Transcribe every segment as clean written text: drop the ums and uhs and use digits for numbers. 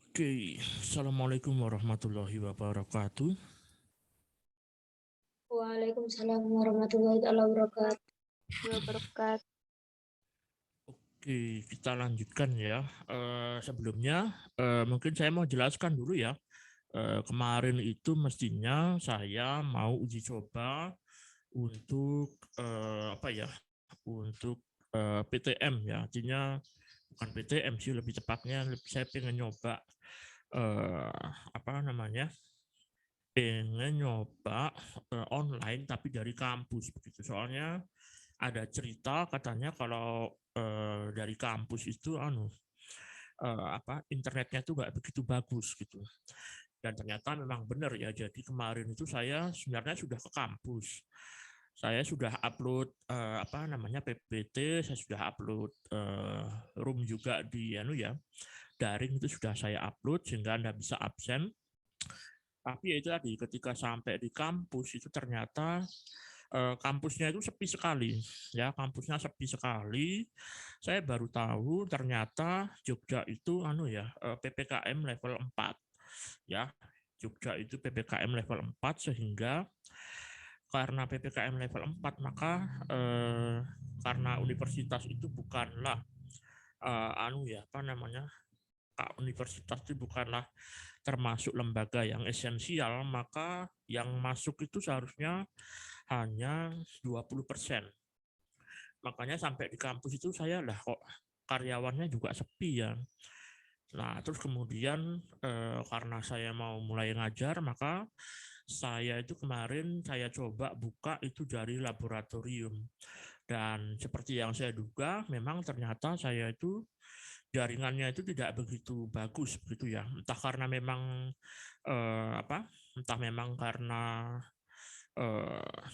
Oke, Assalamualaikum warahmatullahi wabarakatuh. Waalaikumsalam warahmatullahi wabarakatuh. Oke, kita lanjutkan ya. Sebelumnya, mungkin saya mau jelaskan dulu ya. Kemarin itu mestinya saya mau uji coba untuk apa ya? Untuk PTM ya. Artinya bukan PTM sih, lebih tepatnya saya pengen nyoba apa namanya? Pengen nyoba online tapi dari kampus begitu. Soalnya ada cerita katanya kalau dari kampus itu apa internetnya itu nggak begitu bagus gitu. Dan ternyata memang benar ya. Jadi kemarin itu saya sebenarnya sudah ke kampus. Saya sudah upload apa namanya PPT, saya sudah upload room juga di ya daring itu sudah saya upload sehingga Anda bisa absen. Tapi ya itu tadi ketika sampai di kampus itu ternyata kampusnya itu sepi sekali ya, kampusnya sepi sekali. Saya baru tahu ternyata Jogja itu PPKM level 4 ya. Jogja itu PPKM level 4 sehingga karena PPKM level 4 maka karena universitas itu bukanlah apa namanya? Universitas itu bukanlah termasuk lembaga yang esensial, maka yang masuk itu seharusnya hanya 20%. Makanya sampai di kampus itu saya lah kok karyawannya juga sepi ya. Nah, terus kemudian karena saya mau mulai ngajar, maka saya itu kemarin saya coba buka itu dari laboratorium. Dan seperti yang saya duga, memang ternyata saya itu jaringannya itu tidak begitu bagus begitu ya. Entah karena memang apa? Entah memang karena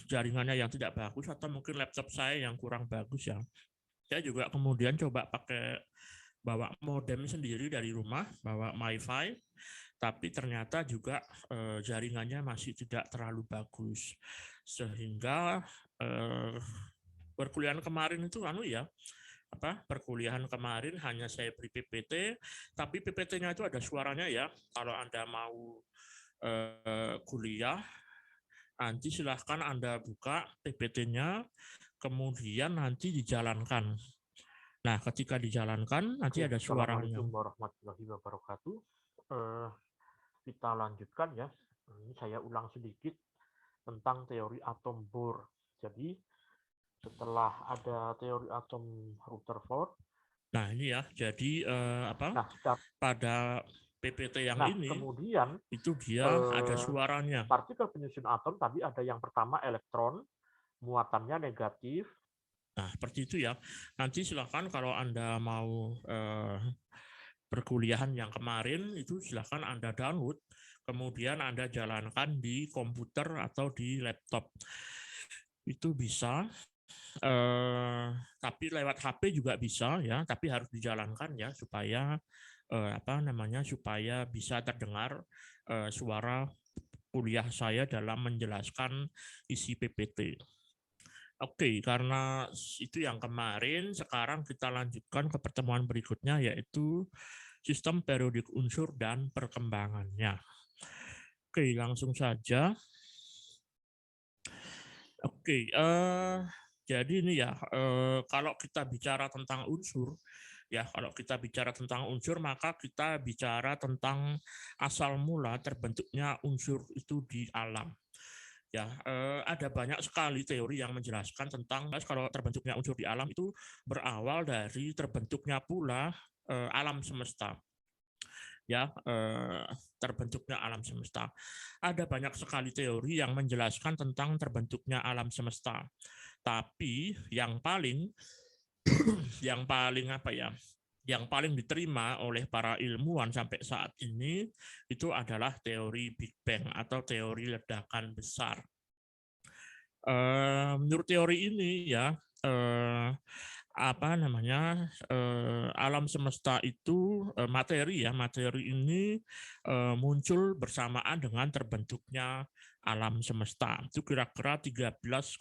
jaringannya yang tidak bagus atau mungkin laptop saya yang kurang bagus ya. Saya juga kemudian coba pakai bawa modem sendiri dari rumah, bawa MiFi, tapi ternyata juga jaringannya masih tidak terlalu bagus. Sehingga perkuliahan kemarin itu perkuliahan kemarin hanya saya beri PPT, tapi PPT-nya itu ada suaranya ya. Kalau Anda mau kuliah, nanti silahkan Anda buka PPT-nya, kemudian nanti dijalankan. Nah, ketika dijalankan, nanti Oke, ada suaranya. Assalamualaikum warahmatullahi wabarakatuh. Kita lanjutkan ya. Ini saya ulang sedikit tentang teori atom Bohr. Jadi setelah ada teori atom Rutherford. Nah, ini ya. Jadi Nah, pada PPT yang ini kemudian itu dia ada suaranya. Partikel penyusun atom tadi ada yang pertama elektron, muatannya negatif. Nah, seperti itu ya. Nanti silakan kalau Anda mau perkuliahan yang kemarin itu silakan Anda download, kemudian Anda jalankan di komputer atau di laptop. Itu bisa, tapi lewat HP juga bisa ya, tapi harus dijalankan ya supaya supaya bisa terdengar suara kuliah saya dalam menjelaskan isi PPT. Oke, karena itu yang kemarin, sekarang kita lanjutkan ke pertemuan berikutnya yaitu sistem periodik unsur dan perkembangannya. Oke, langsung saja. Oke, jadi ini ya, kalau kita bicara tentang unsur, ya kalau kita bicara tentang unsur maka kita bicara tentang asal mula terbentuknya unsur itu di alam. Ya, ada banyak sekali teori yang menjelaskan tentang kalau terbentuknya unsur di alam itu berawal dari terbentuknya pula alam semesta. Ya, terbentuknya alam semesta. Ada banyak sekali teori yang menjelaskan tentang terbentuknya alam semesta. Tapi yang paling yang paling diterima oleh para ilmuwan sampai saat ini itu adalah teori Big Bang atau teori ledakan besar. Menurut teori ini ya alam semesta itu materi ini muncul bersamaan dengan terbentuknya alam semesta. Itu kira-kira 13,8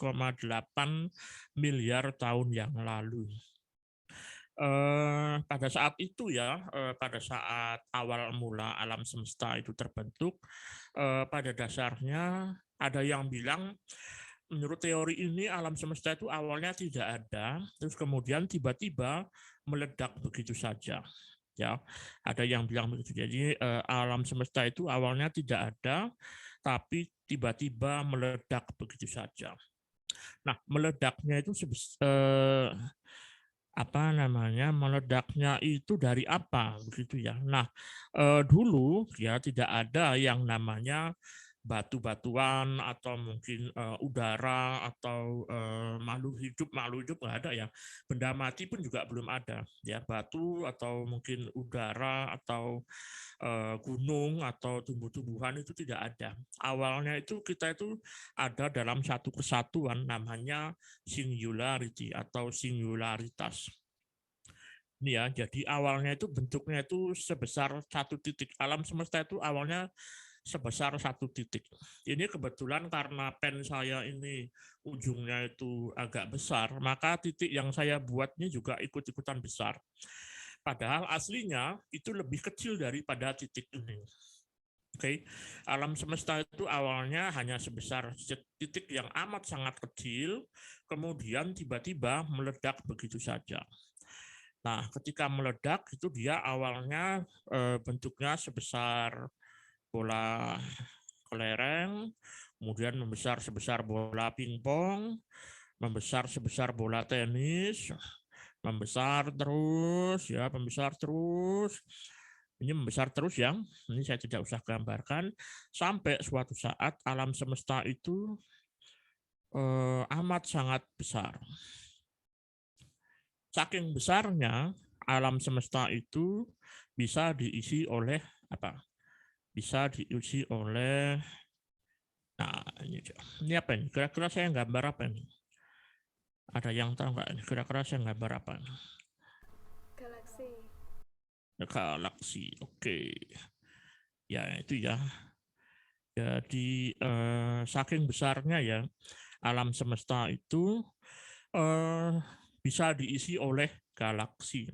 miliar tahun yang lalu. pada saat itu ya, pada saat awal mula alam semesta itu terbentuk, pada dasarnya ada yang bilang menurut teori ini alam semesta itu awalnya tidak ada, terus kemudian tiba-tiba meledak begitu saja. Ya, ada yang bilang begitu. Jadi alam semesta itu awalnya tidak ada, tapi tiba-tiba meledak begitu saja. Nah, meledaknya itu apa namanya, meledaknya itu dari apa begitu ya. Nah, dulu ya tidak ada yang namanya batu-batuan atau mungkin udara atau makhluk hidup nggak ada ya. Benda mati pun juga belum ada ya, batu atau mungkin udara atau gunung atau tumbuh-tumbuhan itu tidak ada. Awalnya itu kita itu ada dalam satu kesatuan namanya singularity atau singularitas. Ini ya, jadi awalnya itu bentuknya itu sebesar satu titik. Alam semesta itu awalnya sebesar satu titik. Ini kebetulan karena pen saya ini ujungnya itu agak besar, maka titik yang saya buatnya juga ikut-ikutan besar. Padahal aslinya itu lebih kecil daripada titik ini. Oke, alam semesta itu awalnya hanya sebesar titik yang amat sangat kecil, kemudian tiba-tiba meledak begitu saja. Nah, ketika meledak itu dia awalnya bentuknya sebesar bola kelereng, kemudian membesar sebesar bola pingpong, membesar sebesar bola tenis, membesar terus ya, membesar terus. Ini membesar terus ya. Ini saya tidak usah gambarkan sampai suatu saat alam semesta itu amat sangat besar. Saking besarnya alam semesta itu bisa diisi oleh apa? Bisa diisi oleh, nah ini apa ini? Kira-kira saya gambar apa ini? Ada yang tahu nggak ini? Kira-kira saya gambar apa? Galaksi. Galaksi, oke. Ya itu ya. Jadi saking besarnya ya alam semesta itu bisa diisi oleh galaksi.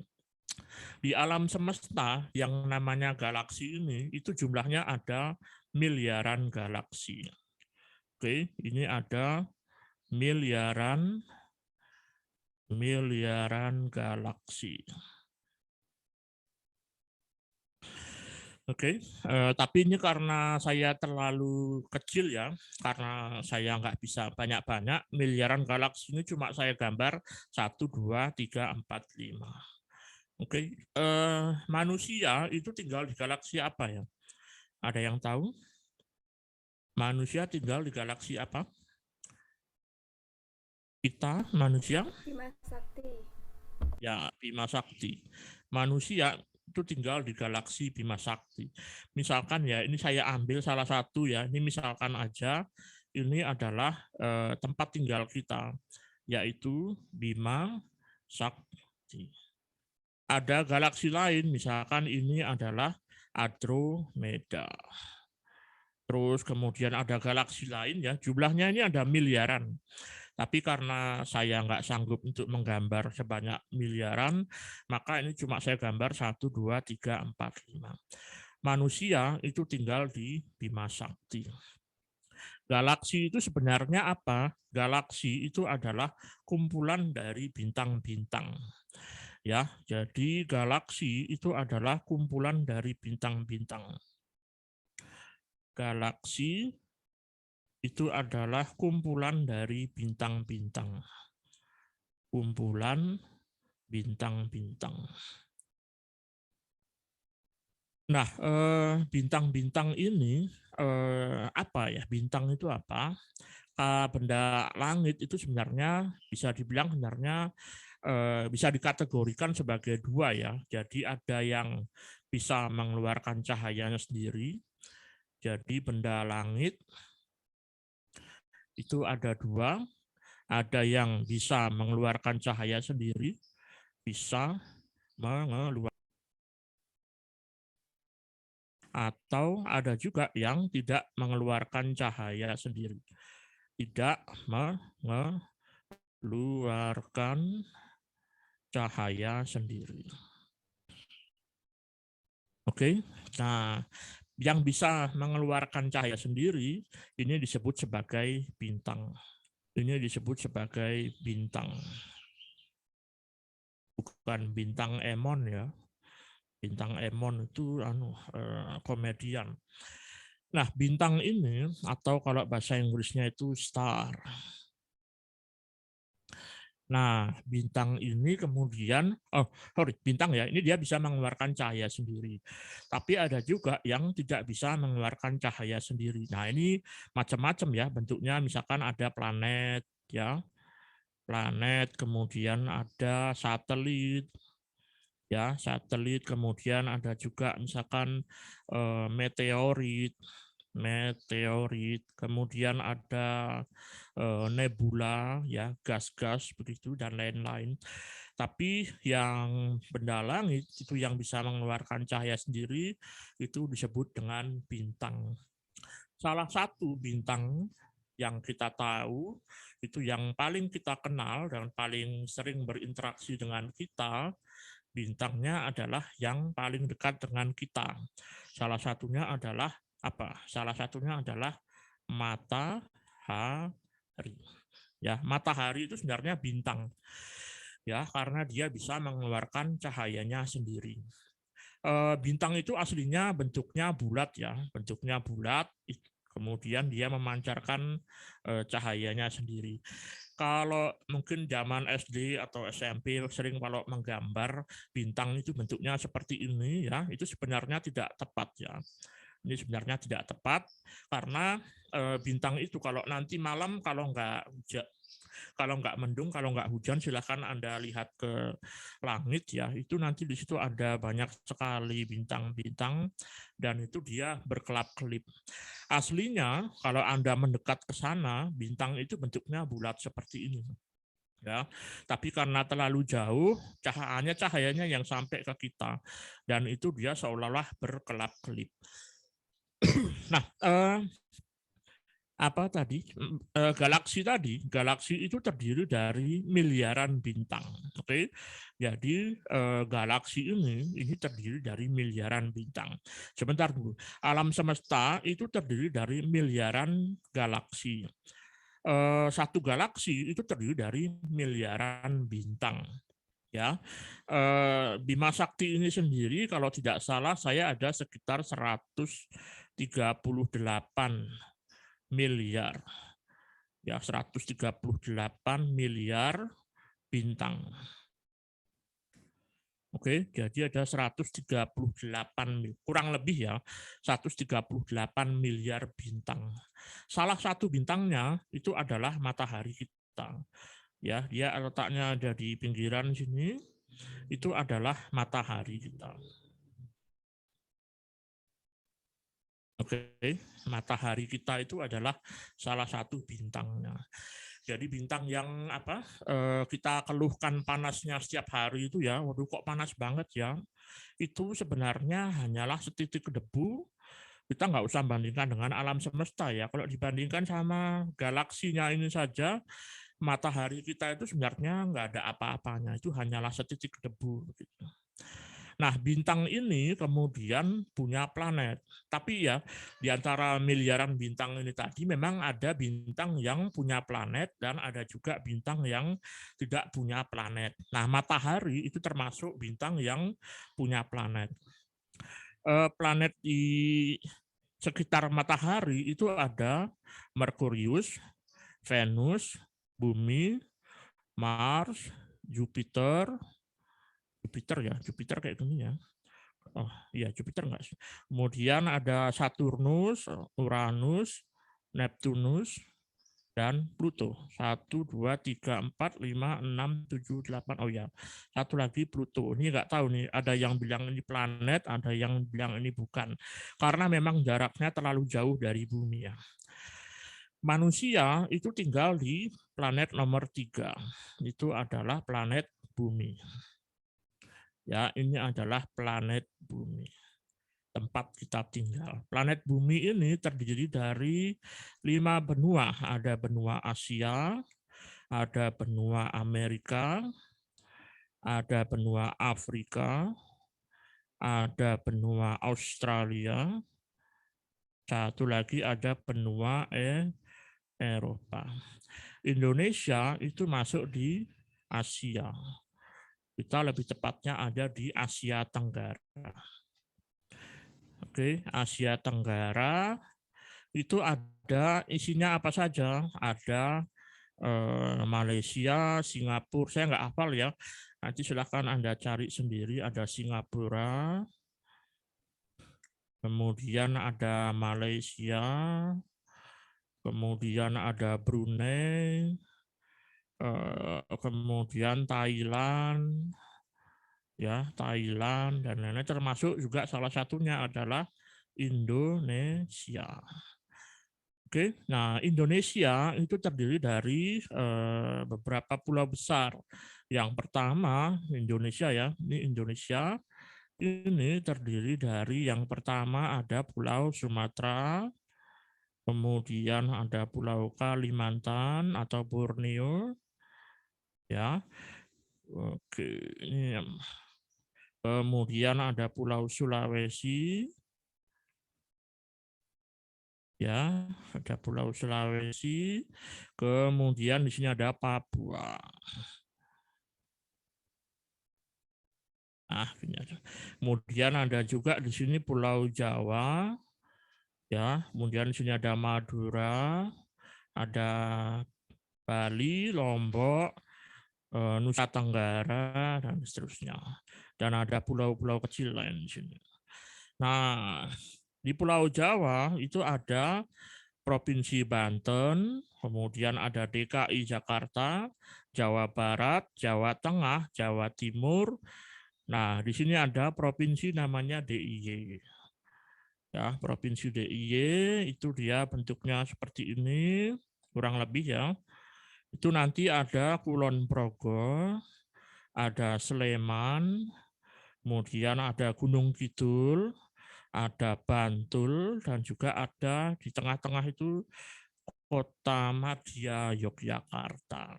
Di alam semesta yang namanya galaksi ini itu jumlahnya ada miliaran galaksi. Oke, ini ada miliaran galaksi. Oke, tapi ini karena saya terlalu kecil ya, karena saya nggak bisa banyak-banyak, miliaran galaksi ini cuma saya gambar 1, 2, 3, 4, 5. Oke, manusia itu tinggal di galaksi apa ya? Ada yang tahu? Manusia tinggal di galaksi apa? Kita manusia? Bima Sakti. Ya, Bima Sakti. Manusia itu tinggal di galaksi Bima Sakti. Misalkan ya, ini saya ambil salah satu ya, ini misalkan aja, ini adalah tempat tinggal kita, yaitu Bima Sakti. Ada galaksi lain, misalkan ini adalah Andromeda. Terus kemudian ada galaksi lain ya, jumlahnya ini ada miliaran. Tapi karena saya nggak sanggup untuk menggambar sebanyak miliaran, maka ini cuma saya gambar 1, 2, 3, 4, 5. Manusia itu tinggal di Bima Sakti. Galaksi itu sebenarnya apa? Galaksi itu adalah kumpulan dari bintang-bintang. Ya, jadi galaksi itu adalah kumpulan dari bintang-bintang. Galaksi itu adalah kumpulan dari bintang-bintang. Kumpulan bintang-bintang. Nah, bintang-bintang ini apa ya? Bintang itu apa? Benda langit itu sebenarnya bisa dibilang sebenarnya bisa dikategorikan sebagai dua ya. Jadi ada yang bisa mengeluarkan cahayanya sendiri. Jadi benda langit itu ada dua. Ada yang bisa mengeluarkan cahaya sendiri, bisa mengeluarkan, atau ada juga yang tidak mengeluarkan cahaya sendiri, tidak mengeluarkan cahaya sendiri. Oke, nah yang bisa mengeluarkan cahaya sendiri ini disebut sebagai bintang. Ini disebut sebagai bintang. Bukan bintang Emon ya. Bintang Emon itu komedian. Nah, bintang ini atau kalau bahasa Inggrisnya itu star. Nah, bintang ini kemudian, bintang ya, ini dia bisa mengeluarkan cahaya sendiri. Tapi ada juga yang tidak bisa mengeluarkan cahaya sendiri. Nah, ini macam-macam ya bentuknya, misalkan ada planet, ya, planet, kemudian ada satelit, ya, satelit, kemudian ada juga misalkan meteorit, kemudian ada nebula, ya, gas-gas begitu dan lain-lain. Tapi yang benda langit itu yang bisa mengeluarkan cahaya sendiri itu disebut dengan bintang. Salah satu bintang yang kita tahu itu yang paling kita kenal dan paling sering berinteraksi dengan kita, bintangnya adalah yang paling dekat dengan kita. Salah satunya adalah apa? Salah satunya adalah matahari. Ya, matahari itu sebenarnya bintang. Ya, karena dia bisa mengeluarkan cahayanya sendiri. Bintang itu aslinya bentuknya bulat ya, bentuknya bulat. Kemudian dia memancarkan cahayanya sendiri. Kalau mungkin zaman SD atau SMP sering kalau menggambar bintang itu bentuknya seperti ini ya, itu sebenarnya tidak tepat ya. Ini sebenarnya tidak tepat karena bintang itu kalau nanti malam kalau nggak mendung, kalau nggak hujan, silahkan Anda lihat ke langit ya. Itu nanti di situ ada banyak sekali bintang-bintang dan itu dia berkelap-kelip. Aslinya kalau Anda mendekat ke sana, bintang itu bentuknya bulat seperti ini. Ya, tapi karena terlalu jauh, cahayanya yang sampai ke kita dan itu dia seolah-olah berkelap-kelip. Nah, apa tadi? Galaksi itu terdiri dari miliaran bintang. Oke, jadi galaksi ini terdiri dari miliaran bintang. Sebentar dulu, alam semesta itu terdiri dari miliaran galaksi. Satu galaksi itu terdiri dari miliaran bintang. Ya, Bima Sakti ini sendiri kalau tidak salah saya ada sekitar 138 miliar. Ya, 138 miliar bintang. Oke, jadi ada 138 kurang lebih ya 138 miliar bintang. Salah satu bintangnya itu adalah matahari kita. Ya, dia letaknya ada di pinggiran sini. Itu adalah matahari kita. Oke, matahari kita itu adalah salah satu bintangnya. Jadi bintang yang kita keluhkan panasnya setiap hari itu ya, waduh kok panas banget ya. Itu sebenarnya hanyalah setitik debu. Kita nggak usah bandingkan dengan alam semesta ya. Kalau dibandingkan sama galaksinya ini saja, matahari kita itu sebenarnya nggak ada apa-apanya. Itu hanyalah setitik debu. Gitu. Nah, bintang ini kemudian punya planet. Tapi ya, di antara miliaran bintang ini tadi memang ada bintang yang punya planet dan ada juga bintang yang tidak punya planet. Nah, matahari itu termasuk bintang yang punya planet. Planet di sekitar matahari itu ada Merkurius, Venus, Bumi, Mars, Jupiter kayak gini ya. Oh iya, Jupiter enggak sih. Kemudian ada Saturnus, Uranus, Neptunus, dan Pluto. 1, 2, 3, 4, 5, 6, 7, 8. Oh ya, satu lagi Pluto. Ini enggak tahu nih, ada yang bilang ini planet, ada yang bilang ini bukan. Karena memang jaraknya terlalu jauh dari bumi ya. Manusia itu tinggal di planet nomor 3. Itu adalah planet bumi. Ya, ini adalah planet bumi, tempat kita tinggal. Planet bumi ini terdiri dari 5 benua. Ada benua Asia, ada benua Amerika, ada benua Afrika, ada benua Australia, satu lagi ada benua Eropa. Indonesia itu masuk di Asia. Kita lebih tepatnya ada di Asia Tenggara. Oke, Asia Tenggara itu ada isinya apa saja? Ada Malaysia, Singapura, saya nggak hafal ya. Nanti silahkan Anda cari sendiri. Ada Singapura, kemudian ada Malaysia, kemudian ada Brunei, kemudian Thailand, ya Thailand dan lain-lain. Termasuk juga salah satunya adalah Indonesia. Oke, nah Indonesia itu terdiri dari beberapa pulau besar. Yang pertama Indonesia ya, ini Indonesia ini terdiri dari yang pertama ada Pulau Sumatera, kemudian ada Pulau Kalimantan atau Borneo, ya. Oke, ini kemudian ada Pulau Sulawesi. Ya, ada Pulau Sulawesi. Kemudian di sini ada Papua. Kemudian ada juga di sini Pulau Jawa. Ya, kemudian di sini ada Madura, ada Bali, Lombok, Nusa Tenggara dan seterusnya. Dan ada pulau-pulau kecil lain di sini. Nah, di Pulau Jawa itu ada Provinsi Banten, kemudian ada DKI Jakarta, Jawa Barat, Jawa Tengah, Jawa Timur. Nah, di sini ada provinsi namanya DIY. Ya, provinsi DIY itu dia bentuknya seperti ini, kurang lebih ya. Itu nanti ada Kulon Progo, ada Sleman, kemudian ada Gunung Kidul, ada Bantul, dan juga ada di tengah-tengah itu Kota Madya Yogyakarta.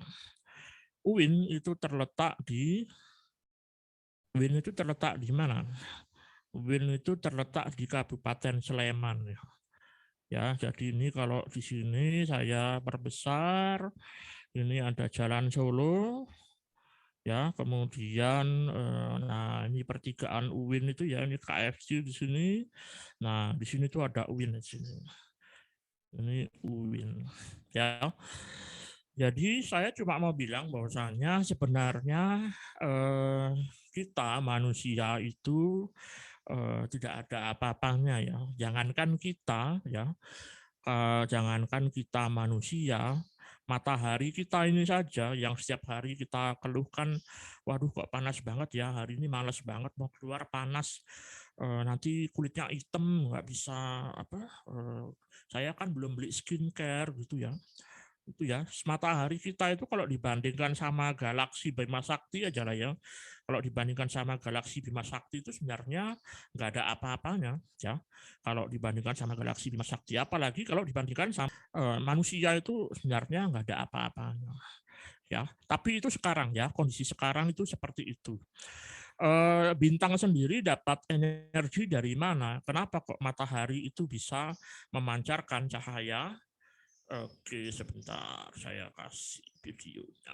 UIN itu terletak di mana? UIN itu terletak di Kabupaten Sleman. Ya, jadi ini kalau di sini saya perbesar, ini ada Jalan Solo, ya, kemudian nah ini pertigaan UIN itu ya, ini KFC di sini. Nah, di sini tuh ada UIN di sini. Ini UIN, ya. Jadi saya cuma mau bilang bahwasanya sebenarnya kita manusia itu tidak ada apa-apanya ya. Jangankan kita ya, jangankan kita manusia, matahari kita ini saja yang setiap hari kita keluhkan, waduh kok panas banget ya, hari ini malas banget mau keluar panas, nanti kulitnya hitam nggak bisa apa, saya kan belum beli skincare gitu ya. Itu ya, matahari kita itu kalau dibandingkan sama galaksi Bima Sakti aja lah ya. Kalau dibandingkan sama galaksi Bima Sakti itu sebenarnya nggak ada apa-apanya ya. Kalau dibandingkan sama galaksi Bima Sakti, apalagi kalau dibandingkan sama manusia itu sebenarnya nggak ada apa-apanya. Ya, tapi itu sekarang ya, kondisi sekarang itu seperti itu. Bintang sendiri dapat energi dari mana? Kenapa kok matahari itu bisa memancarkan cahaya? Oke, sebentar saya kasih videonya.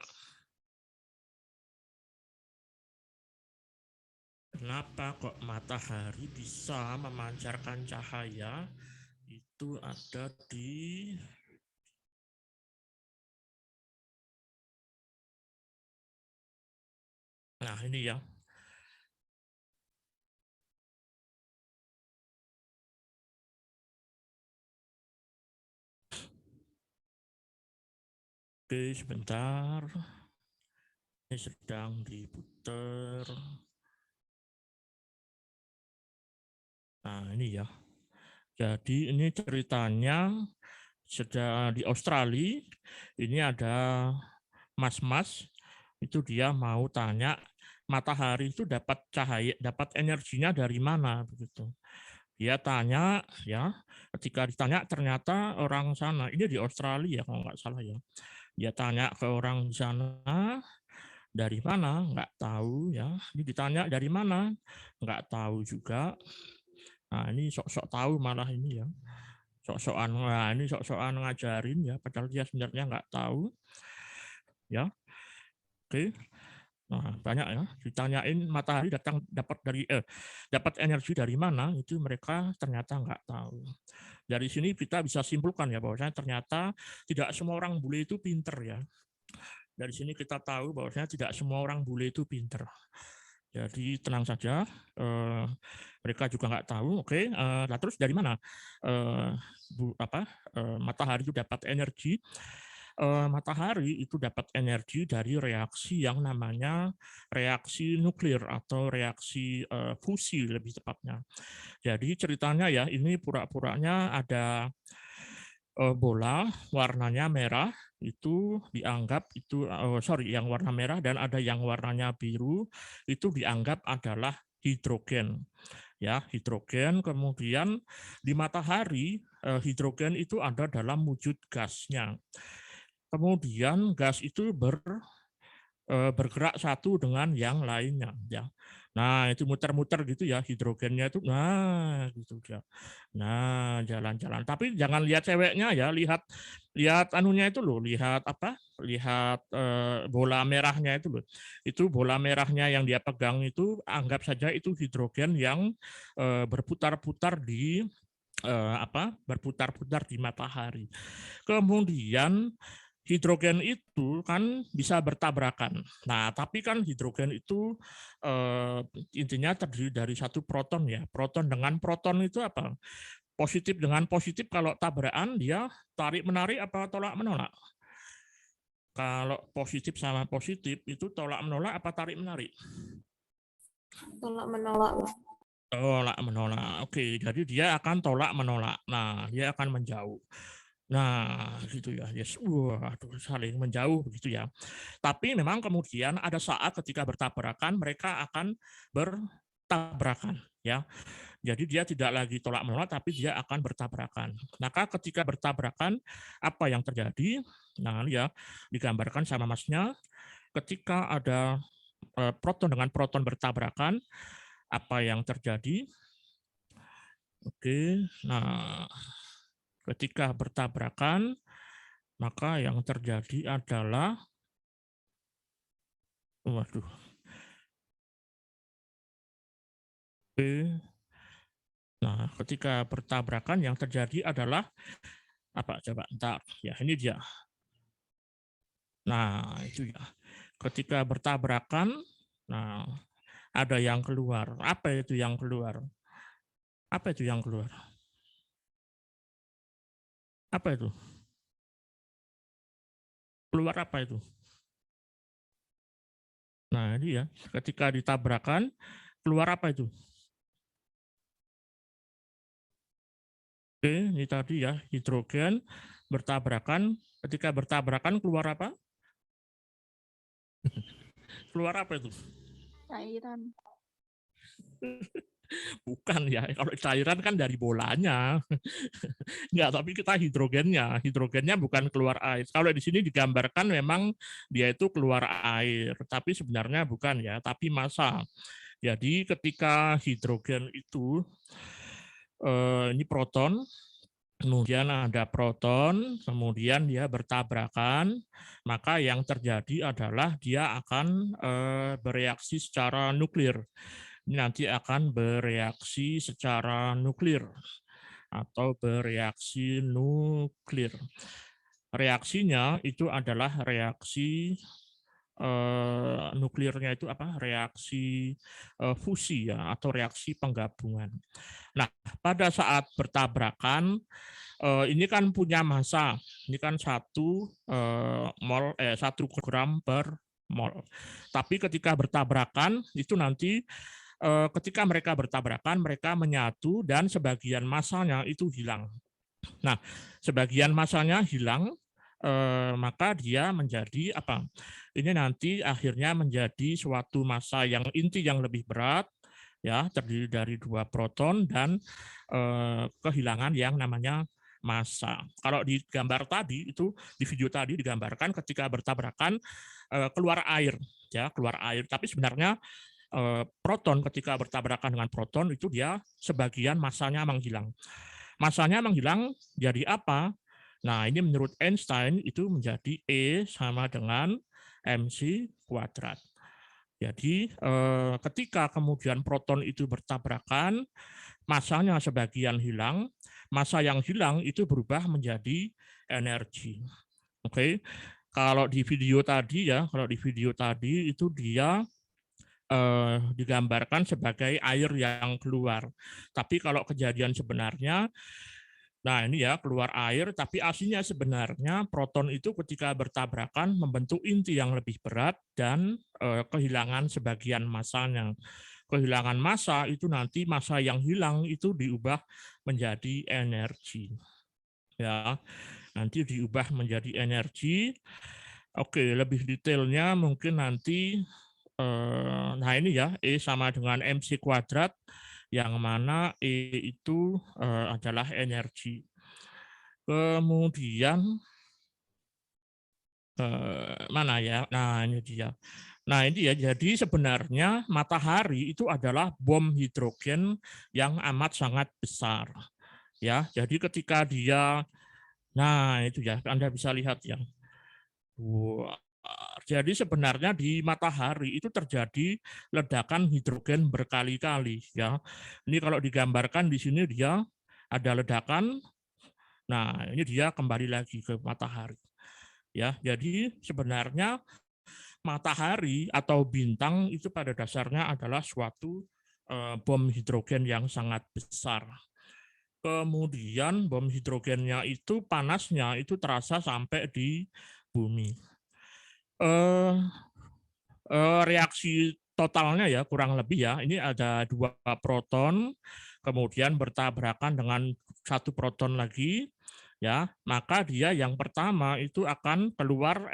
Kenapa kok matahari bisa memancarkan cahaya? Itu ada di nah ini ya. Oke, sebentar. Ini sedang diputar. Nah, ini ya. Jadi ini ceritanya sedang di Australia. Ini ada mas-mas itu dia mau tanya matahari itu dapat cahaya, dapat energinya dari mana begitu. Dia tanya ya, ketika ditanya ternyata orang sana, ini di Australia kalau nggak salah ya. Dia tanya ke orang di sana, Dari mana? Nggak tahu ya. Ini ditanya dari mana? Nggak tahu juga. Nah, ini sok-sok tahu malah ini ya. Sok-sokan, nah ini sok-sokan ngajarin ya, padahal dia sebenarnya nggak tahu. Ya, oke. Nah, banyak ya. Ditanyain matahari dapat energi dari mana? Itu mereka ternyata nggak tahu. Dari sini kita bisa simpulkan ya bahwasanya ternyata tidak semua orang bule itu pinter ya. Dari sini kita tahu bahwasanya tidak semua orang bule itu pinter. Jadi tenang saja, mereka juga nggak tahu. Oke, nah terus dari mana matahari itu dapat energi? Matahari itu dapat energi dari reaksi yang namanya reaksi nuklir atau reaksi fusi lebih tepatnya. Jadi ceritanya ya, ini pura-puranya ada bola warnanya merah, itu dianggap yang warna merah dan ada yang warnanya biru, itu dianggap adalah hidrogen. Ya, hidrogen. Kemudian di matahari hidrogen itu ada dalam wujud gasnya. Kemudian gas itu bergerak satu dengan yang lainnya ya. Nah, itu muter-muter gitu ya hidrogennya itu. Nah, gitu ya. Nah, jalan-jalan. Tapi jangan lihat ceweknya ya, lihat anunya itu loh, lihat apa? Lihat bola merahnya itu loh. Itu bola merahnya yang dia pegang itu anggap saja itu hidrogen yang berputar-putar di berputar-putar di matahari. Kemudian hidrogen itu kan bisa bertabrakan. Nah, tapi kan hidrogen itu intinya terdiri dari satu proton ya. Proton dengan proton itu apa? Positif dengan positif kalau tabrakan dia tarik-menarik apa tolak-menolak? Kalau positif sama positif itu tolak-menolak apa tarik-menarik? Tolak-menolak, Pak. Tolak-menolak. Oke, jadi dia akan tolak-menolak. Nah, dia akan menjauh. Nah, gitu ya. Yes. Waduh, saling menjauh begitu ya. Tapi memang kemudian ada saat ketika bertabrakan mereka akan bertabrakan ya. Jadi dia tidak lagi tolak-menolak tapi dia akan bertabrakan. Maka ketika bertabrakan apa yang terjadi? Nah, ya digambarkan sama Masnya ketika ada proton dengan proton bertabrakan apa yang terjadi? Oke. Nah, ketika bertabrakan, maka yang terjadi adalah, waduh, nah ketika bertabrakan yang terjadi adalah apa? Coba, entar, ya ini dia. Nah itu ya, ketika bertabrakan, nah ada yang keluar. Apa itu yang keluar? Apa itu yang keluar? Apa itu? Keluar apa itu? Nah ini ya, ketika ditabrakan, keluar apa itu? Oke, ini tadi ya, hidrogen bertabrakan. Ketika bertabrakan keluar apa? Keluar apa itu? Cairan. Bukan ya, kalau cairan kan dari bolanya. Enggak, tapi kita hidrogennya. Hidrogennya bukan keluar air. Kalau di sini digambarkan memang dia itu keluar air, tapi sebenarnya bukan ya, tapi massa. Jadi ketika hidrogen itu ini proton, kemudian ada proton, kemudian dia bertabrakan, maka yang terjadi adalah dia akan bereaksi secara nuklir. Ini nanti akan bereaksi secara nuklir atau bereaksi nuklir. Reaksinya itu adalah reaksi nuklirnya itu apa? Reaksi fusi ya atau reaksi penggabungan. Nah, pada saat bertabrakan ini kan punya massa. Ini kan 1 gram per mol. Tapi ketika bertabrakan itu nanti ketika mereka bertabrakan mereka menyatu dan sebagian massanya itu hilang. Nah, sebagian massanya hilang maka dia menjadi apa? Ini nanti akhirnya menjadi suatu massa yang inti yang lebih berat ya, terdiri dari 2 proton dan kehilangan yang namanya massa. Kalau di gambar tadi itu di video tadi digambarkan ketika bertabrakan keluar air, ya keluar air. Tapi sebenarnya proton ketika bertabrakan dengan proton itu dia sebagian massanya menghilang. Massanya menghilang jadi apa? Nah, ini menurut Einstein itu menjadi E sama dengan mc kuadrat. Jadi ketika kemudian proton itu bertabrakan, massanya sebagian hilang, massa yang hilang itu berubah menjadi energi. Oke. Kalau di video tadi ya, kalau di video tadi itu dia digambarkan sebagai air yang keluar. Tapi kalau kejadian sebenarnya, nah ini ya keluar air, tapi aslinya sebenarnya proton itu ketika bertabrakan membentuk inti yang lebih berat dan kehilangan sebagian massanya. Kehilangan massa itu nanti massa yang hilang itu diubah menjadi energi. Ya, nanti diubah menjadi energi. Oke, lebih detailnya mungkin nanti nah ini ya, E sama dengan mc kuadrat, yang mana E itu adalah energi. Kemudian, mana ya? Nah ini dia. Nah ini ya, jadi sebenarnya matahari itu adalah bom hidrogen yang amat sangat besar. Ya, jadi ketika dia, nah itu ya, Anda bisa lihat ya. Wah, jadi sebenarnya di matahari itu terjadi ledakan hidrogen berkali-kali ya. Ini kalau digambarkan di sini dia ada ledakan. Nah, ini dia kembali lagi ke matahari. Ya, jadi sebenarnya matahari atau bintang itu pada dasarnya adalah suatu bom hidrogen yang sangat besar. Kemudian bom hidrogennya itu panasnya itu terasa sampai di bumi. Reaksi totalnya ya kurang lebih ya, ini ada 2 proton, kemudian bertabrakan dengan 1 proton lagi, ya maka dia yang pertama itu akan keluar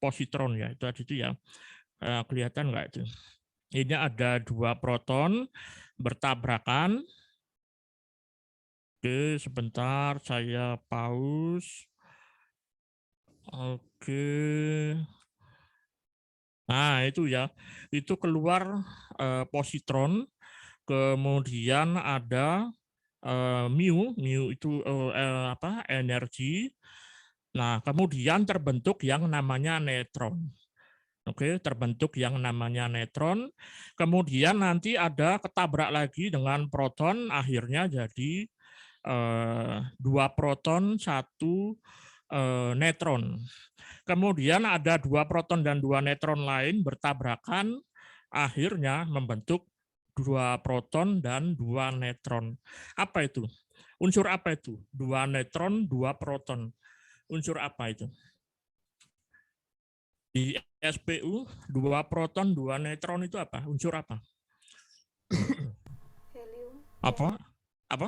positron ya, itu ya, kelihatan nggak itu? Ini ada 2 proton bertabrakan. Oke, sebentar saya pause. Oke. Nah, itu ya. Itu keluar positron, kemudian ada mu itu energi. Nah, kemudian terbentuk yang namanya neutron. Oke, terbentuk yang namanya neutron. Kemudian nanti ada ketabrak lagi dengan proton, akhirnya jadi 2 proton, 1 neutron. Kemudian ada 2 proton dan 2 neutron lain bertabrakan, akhirnya membentuk 2 proton dan 2 neutron. Apa itu? Unsur apa itu? 2 neutron, 2 proton. Unsur apa itu? Di SPU, 2 proton, 2 neutron itu apa? Unsur apa? Helium. Apa? Apa?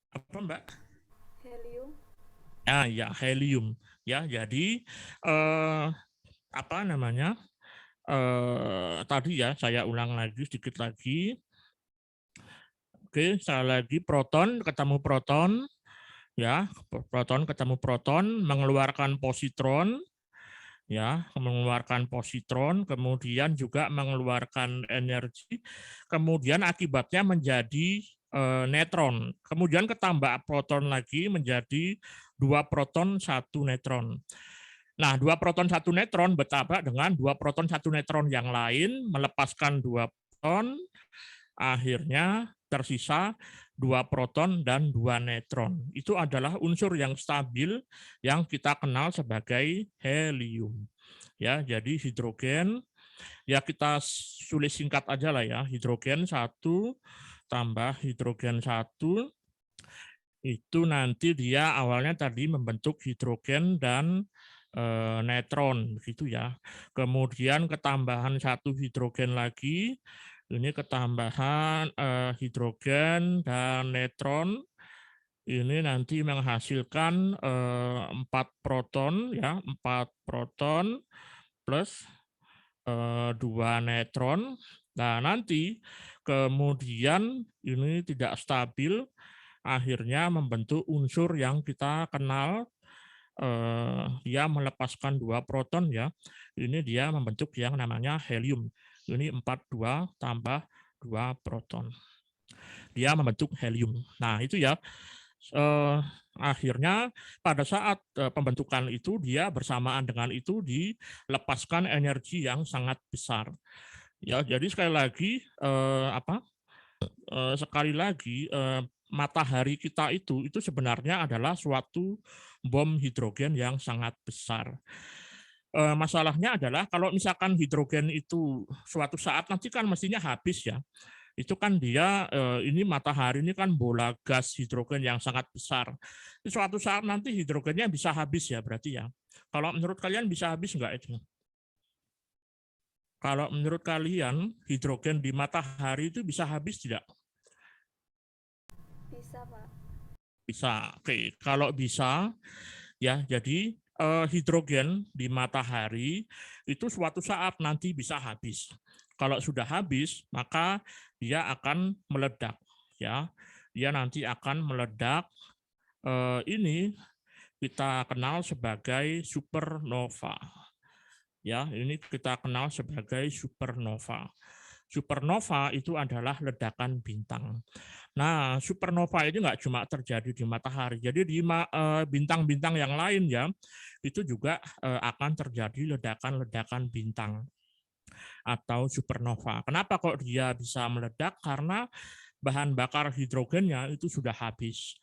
Apa, Mbak? Helium. Ah, ya, helium. Ya, jadi apa namanya? Tadi ya saya ulang lagi sedikit lagi. Oke, sekali lagi proton ketemu proton, ya proton ketemu proton mengeluarkan positron, ya mengeluarkan positron, kemudian juga mengeluarkan energi, kemudian akibatnya menjadi neutron, kemudian ketambah proton lagi menjadi 2 proton 1 neutron. Nah, 2 proton 1 neutron bertabrak dengan 2 proton 1 neutron yang lain, melepaskan 2 proton, akhirnya tersisa 2 proton dan 2 neutron. Itu adalah unsur yang stabil yang kita kenal sebagai helium. Ya, jadi hidrogen, ya kita sulit singkat aja lah ya, hidrogen 1 tambah hidrogen 1, itu nanti dia awalnya tadi membentuk hidrogen dan neutron gitu ya. Kemudian ketambahan 1 hidrogen lagi, ini ketambahan hidrogen dan neutron, ini nanti menghasilkan 4 proton ya, 4 proton plus 2 neutron. Nah, nanti kemudian ini tidak stabil, akhirnya membentuk unsur yang kita kenal. Dia melepaskan 2 proton ya. Ini dia membentuk yang namanya helium. Ini 42 tambah 2 proton. Dia membentuk helium. Nah, itu ya. Akhirnya pada saat pembentukan itu dia bersamaan dengan itu dilepaskan energi yang sangat besar. Ya, jadi sekali lagi matahari kita itu sebenarnya adalah suatu bom hidrogen yang sangat besar. Masalahnya adalah kalau misalkan hidrogen itu suatu saat nanti kan mestinya habis ya. Itu kan dia ini matahari ini kan bola gas hidrogen yang sangat besar. Suatu saat nanti hidrogennya bisa habis ya berarti ya. Kalau menurut kalian bisa habis enggak itu? Kalau menurut kalian hidrogen di matahari itu bisa habis tidak? Bisa, Pak. Bisa. Oke, kalau bisa ya, jadi hidrogen di matahari itu suatu saat nanti bisa habis. Kalau sudah habis, maka dia akan meledak ya. Dia nanti akan meledak, ini kita kenal sebagai supernova. Ya, ini kita kenal sebagai supernova. Supernova itu adalah ledakan bintang. Nah, supernova itu nggak cuma terjadi di matahari, jadi di bintang-bintang yang lain ya, itu juga akan terjadi ledakan-ledakan bintang atau supernova. Kenapa kok dia bisa meledak? Karena bahan bakar hidrogennya itu sudah habis.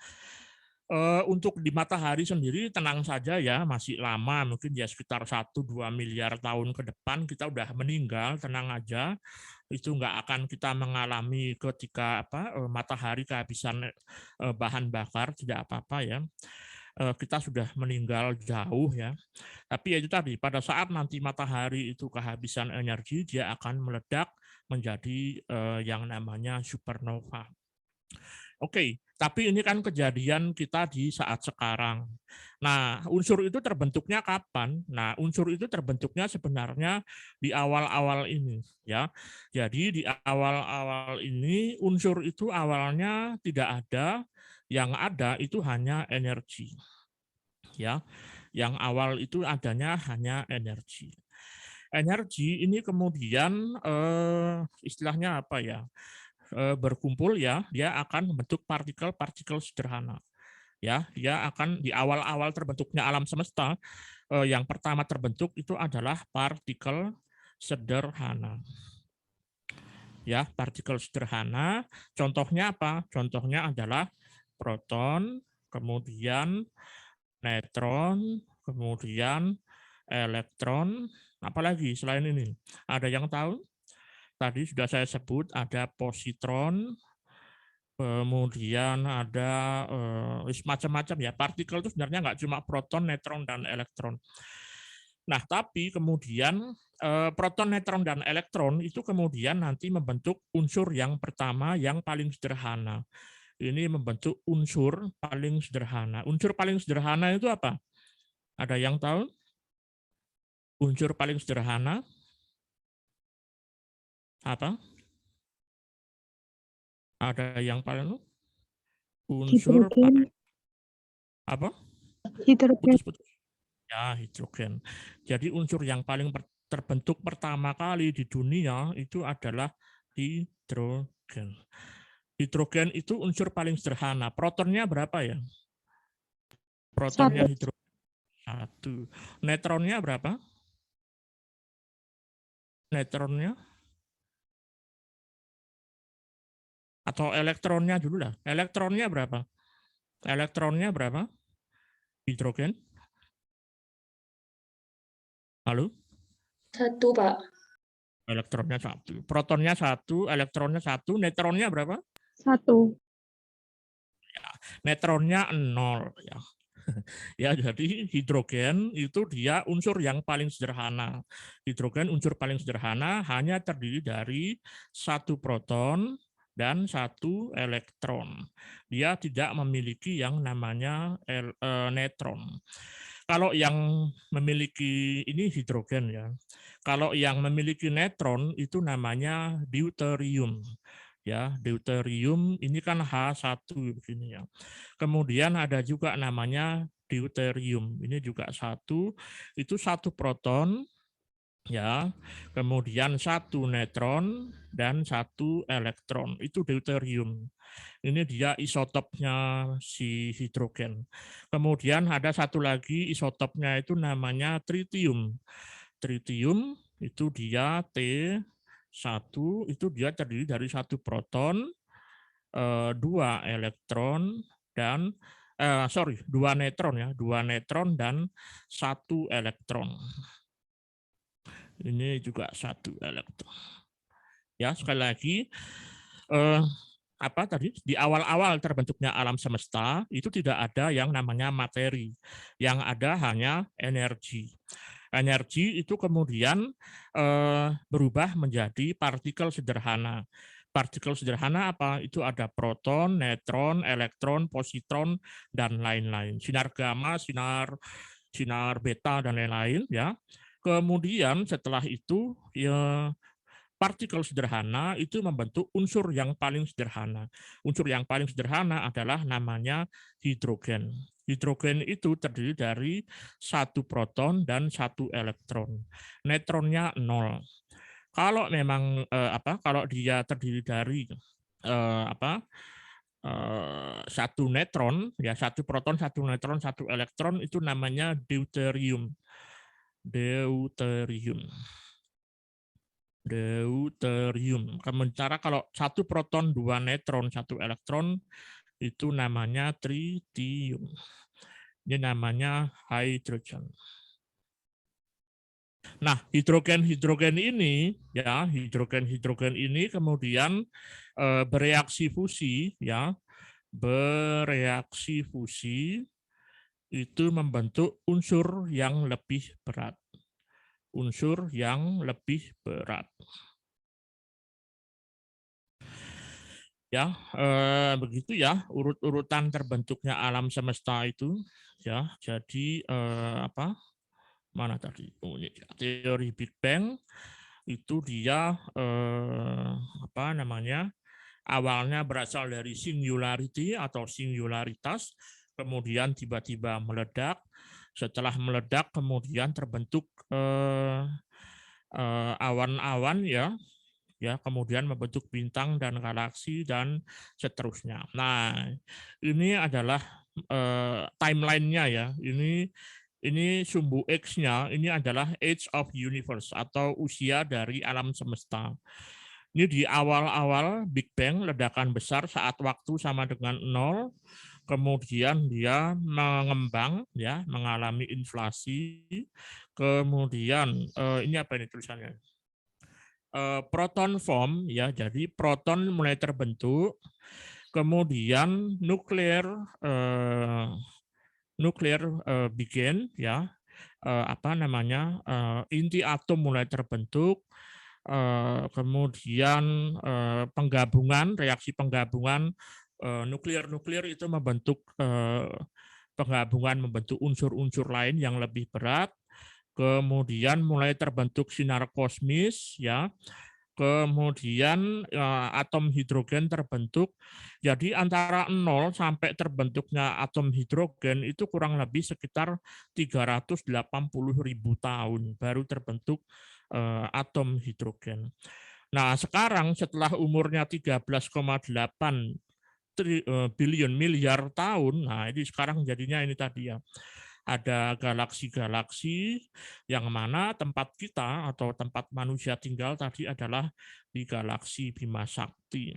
Untuk di matahari sendiri tenang saja ya, masih lama, mungkin ya sekitar 1-2 miliar tahun ke depan kita udah meninggal, tenang aja. Itu nggak akan kita mengalami ketika matahari kehabisan bahan bakar, tidak apa-apa ya. Kita sudah meninggal jauh ya. Tapi ya itu tadi, pada saat nanti matahari itu kehabisan energi, dia akan meledak menjadi yang namanya supernova. Oke, tapi ini kan kejadian kita di saat sekarang. Nah, unsur itu terbentuknya kapan? Nah, unsur itu terbentuknya sebenarnya di awal-awal ini, ya. Jadi di awal-awal ini unsur itu awalnya tidak ada, yang ada itu hanya energi. Ya. Yang awal itu adanya hanya energi. Energi ini kemudian istilahnya apa ya? Berkumpul ya, dia akan membentuk partikel-partikel sederhana. Ya, dia akan di awal-awal terbentuknya alam semesta, yang pertama terbentuk itu adalah partikel sederhana. Ya, partikel sederhana. Contohnya apa? Contohnya adalah proton, kemudian neutron, kemudian elektron, apalagi selain ini? Ada yang tahu? Tadi sudah saya sebut ada positron, kemudian ada macam-macam ya. Partikel itu sebenarnya nggak cuma proton, neutron, dan elektron. Nah, tapi kemudian proton, neutron, dan elektron itu kemudian nanti membentuk unsur yang pertama yang paling sederhana. Ini membentuk unsur paling sederhana. Unsur paling sederhana itu apa? Ada yang tahu? Unsur paling sederhana apa? Ada yang paling unsur Hidrogen. apa? Hidrogen. Putus-putus. Ya, hidrogen. Jadi unsur yang paling terbentuk pertama kali di dunia itu adalah hidrogen. Hidrogen itu unsur paling sederhana. Protonnya berapa ya? Protonnya hidrogen 1. Neutronnya berapa? Neutronnya? Atau elektronnya dulu lah. Elektronnya berapa? Elektronnya berapa? Hidrogen? Halo? 1, Pak. Elektronnya 1. Protonnya 1, elektronnya 1, neutronnya berapa? 1. Ya, neutronnya 0 ya. Ya, jadi hidrogen itu dia unsur yang paling sederhana. Hidrogen unsur paling sederhana hanya terdiri dari 1 proton dan 1 elektron. Dia tidak memiliki yang namanya neutron. Kalau yang memiliki ini hidrogen ya. Kalau yang memiliki neutron itu namanya deuterium. ya, deuterium ini kan H1 begini ya. Kemudian ada juga namanya deuterium, ini juga satu, itu satu proton, ya, kemudian satu neutron dan satu elektron, itu deuterium. Ini dia isotopnya si hidrogen. Kemudian ada satu lagi isotopnya itu namanya tritium. Tritium itu dia T1, itu dia terdiri dari satu proton, dua elektron dan dua neutron ya, dua neutron dan satu elektron. Ini juga satu elektron. Ya, sekali lagi apa tadi di awal-awal terbentuknya alam semesta itu tidak ada yang namanya materi, yang ada hanya energi. Energi itu kemudian berubah menjadi partikel sederhana. Partikel sederhana apa? Itu ada proton, neutron, elektron, positron, dan lain-lain. Sinar gamma, sinar beta, dan lain-lain. Ya. Kemudian setelah itu ya partikel sederhana itu membentuk unsur yang paling sederhana. Unsur yang paling sederhana adalah namanya hidrogen. Hidrogen itu terdiri dari satu proton dan satu elektron. Neutronnya 0. Kalau memang kalau dia terdiri dari satu neutron, ya satu proton, satu neutron, satu elektron, itu namanya deuterium. Deuterium. Sementara kalau satu proton, dua neutron, satu elektron, itu namanya tritium. Ini namanya hydrogen. Nah, hidrogen ini ya, hidrogen ini kemudian bereaksi fusi ya. Bereaksi fusi itu membentuk unsur yang lebih berat. Unsur yang lebih berat. Ya, begitu ya urut-urutan terbentuknya alam semesta itu ya. Jadi mana tadi? Oh, ini teori Big Bang itu dia awalnya berasal dari singularity atau singularitas, kemudian tiba-tiba meledak. Setelah meledak kemudian terbentuk awan-awan ya, kemudian membentuk bintang dan galaksi dan seterusnya. Nah, ini adalah timelinenya ya. Ini sumbu X-nya, ini adalah age of universe atau usia dari alam semesta. Ini di awal-awal Big Bang, ledakan besar saat waktu sama dengan 0, kemudian dia mengembang, ya, mengalami inflasi, kemudian ini apa ini tulisannya? Proton form, ya, jadi proton mulai terbentuk, kemudian nuklir begin, ya, inti atom mulai terbentuk. Kemudian reaksi penggabungan nuklir itu membentuk unsur-unsur lain yang lebih berat. Kemudian mulai terbentuk sinar kosmis, ya. Kemudian atom hidrogen terbentuk. Jadi antara 0 sampai terbentuknya atom hidrogen itu kurang lebih sekitar 380.000 tahun baru terbentuk atom hidrogen. Nah, sekarang setelah umurnya 13,8 bilion miliar tahun, nah ini sekarang jadinya ini tadi ya, ada galaksi-galaksi yang mana tempat kita atau tempat manusia tinggal tadi adalah di galaksi Bima Sakti.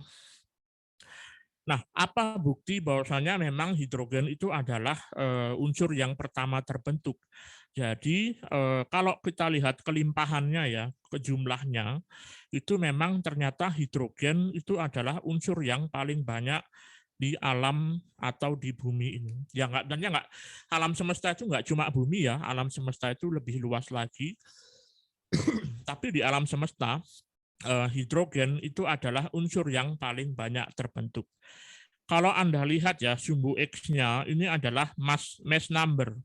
Nah, apa bukti bahwasanya memang hidrogen itu adalah unsur yang pertama terbentuk? Jadi kalau kita lihat kelimpahannya ya, jumlahnya, itu memang ternyata hidrogen itu adalah unsur yang paling banyak di alam atau di bumi ini. Ya enggak, alam semesta itu enggak cuma bumi ya, alam semesta itu lebih luas lagi. Tapi di alam semesta hidrogen itu adalah unsur yang paling banyak terbentuk. Kalau Anda lihat ya, sumbu X-nya ini adalah mass number.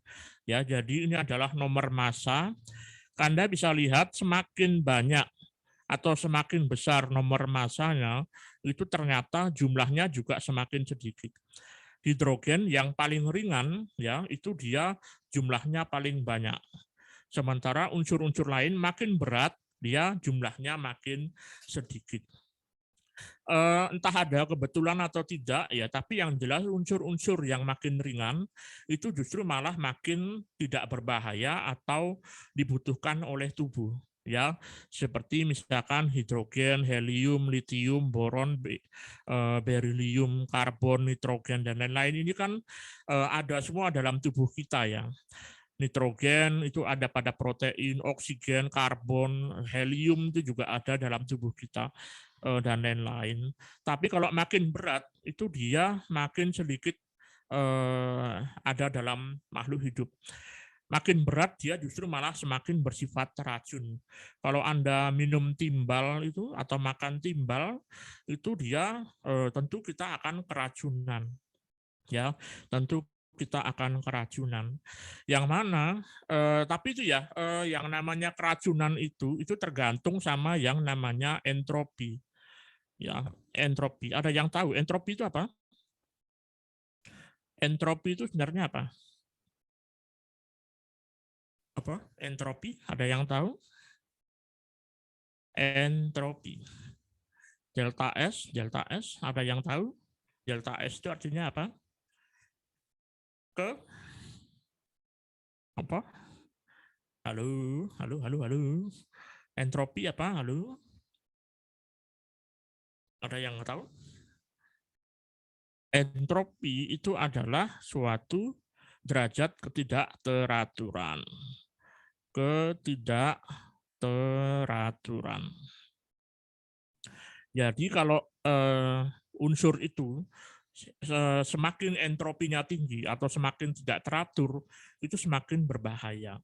Ya, jadi ini adalah nomor massa. Anda bisa lihat semakin banyak atau semakin besar nomor masanya, itu ternyata jumlahnya juga semakin sedikit. Hidrogen yang paling ringan ya itu dia jumlahnya paling banyak. Sementara unsur-unsur lain makin berat, dia jumlahnya makin sedikit. Entah ada kebetulan atau tidak ya, tapi yang jelas unsur-unsur yang makin ringan itu justru malah makin tidak berbahaya atau dibutuhkan oleh tubuh ya, seperti misalkan hidrogen, helium, litium, boron, berilium, karbon, nitrogen dan lain-lain ini kan ada semua dalam tubuh kita ya. Nitrogen itu ada pada protein, oksigen, karbon, helium itu juga ada dalam tubuh kita dan lain-lain. Tapi kalau makin berat itu dia makin sedikit ada dalam makhluk hidup. Makin berat dia justru malah semakin bersifat racun. Kalau Anda minum timbal itu atau makan timbal itu dia tentu kita akan keracunan. Ya, tentu kita akan keracunan. Yang mana tapi itu ya yang namanya keracunan itu tergantung sama yang namanya entropi. Ya, entropi. Ada yang tahu entropi itu apa? Entropi itu sebenarnya apa? Apa? Entropi? Ada yang tahu? Entropi. Delta S, ada yang tahu? Delta S itu artinya apa? Apa? Halo. Entropi apa? Halo. Ada yang tahu? Entropi itu adalah suatu derajat ketidakteraturan. Jadi kalau unsur itu semakin entropinya tinggi atau semakin tidak teratur, itu semakin berbahaya.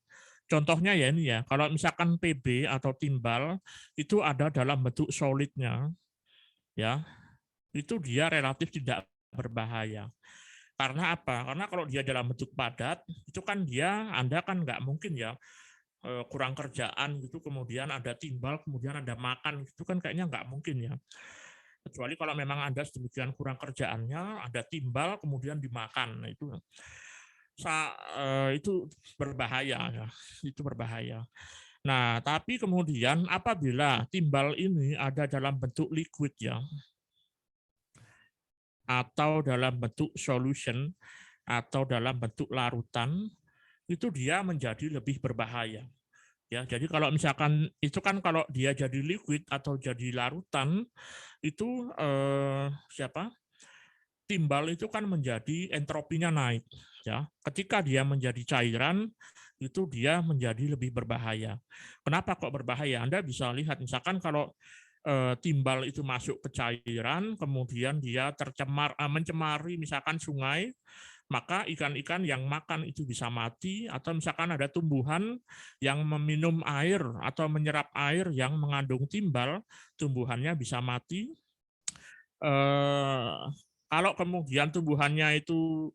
Contohnya ya ini ya, kalau misalkan Pb atau timbal itu ada dalam bentuk solidnya, ya itu dia relatif tidak berbahaya. Karena apa? Karena kalau dia dalam bentuk padat, itu kan Anda kan nggak mungkin ya kurang kerjaan gitu, kemudian ada timbal, kemudian ada makan, itu kan kayaknya nggak mungkin ya. Kecuali kalau memang Anda sedemikian kurang kerjaannya, ada timbal, kemudian dimakan, itu berbahaya ya, itu berbahaya. Nah, tapi kemudian apabila timbal ini ada dalam bentuk liquid ya, atau dalam bentuk solution, atau dalam bentuk larutan, itu dia menjadi lebih berbahaya. Ya, jadi kalau misalkan itu kan kalau dia jadi liquid atau jadi larutan itu timbal itu kan menjadi entropinya naik ya. Ketika dia menjadi cairan itu dia menjadi lebih berbahaya. Kenapa kok berbahaya? Anda bisa lihat misalkan kalau timbal itu masuk ke cairan kemudian dia mencemari misalkan sungai, maka ikan-ikan yang makan itu bisa mati, atau misalkan ada tumbuhan yang meminum air atau menyerap air yang mengandung timbal, tumbuhannya bisa mati. Kalau kemudian tumbuhannya itu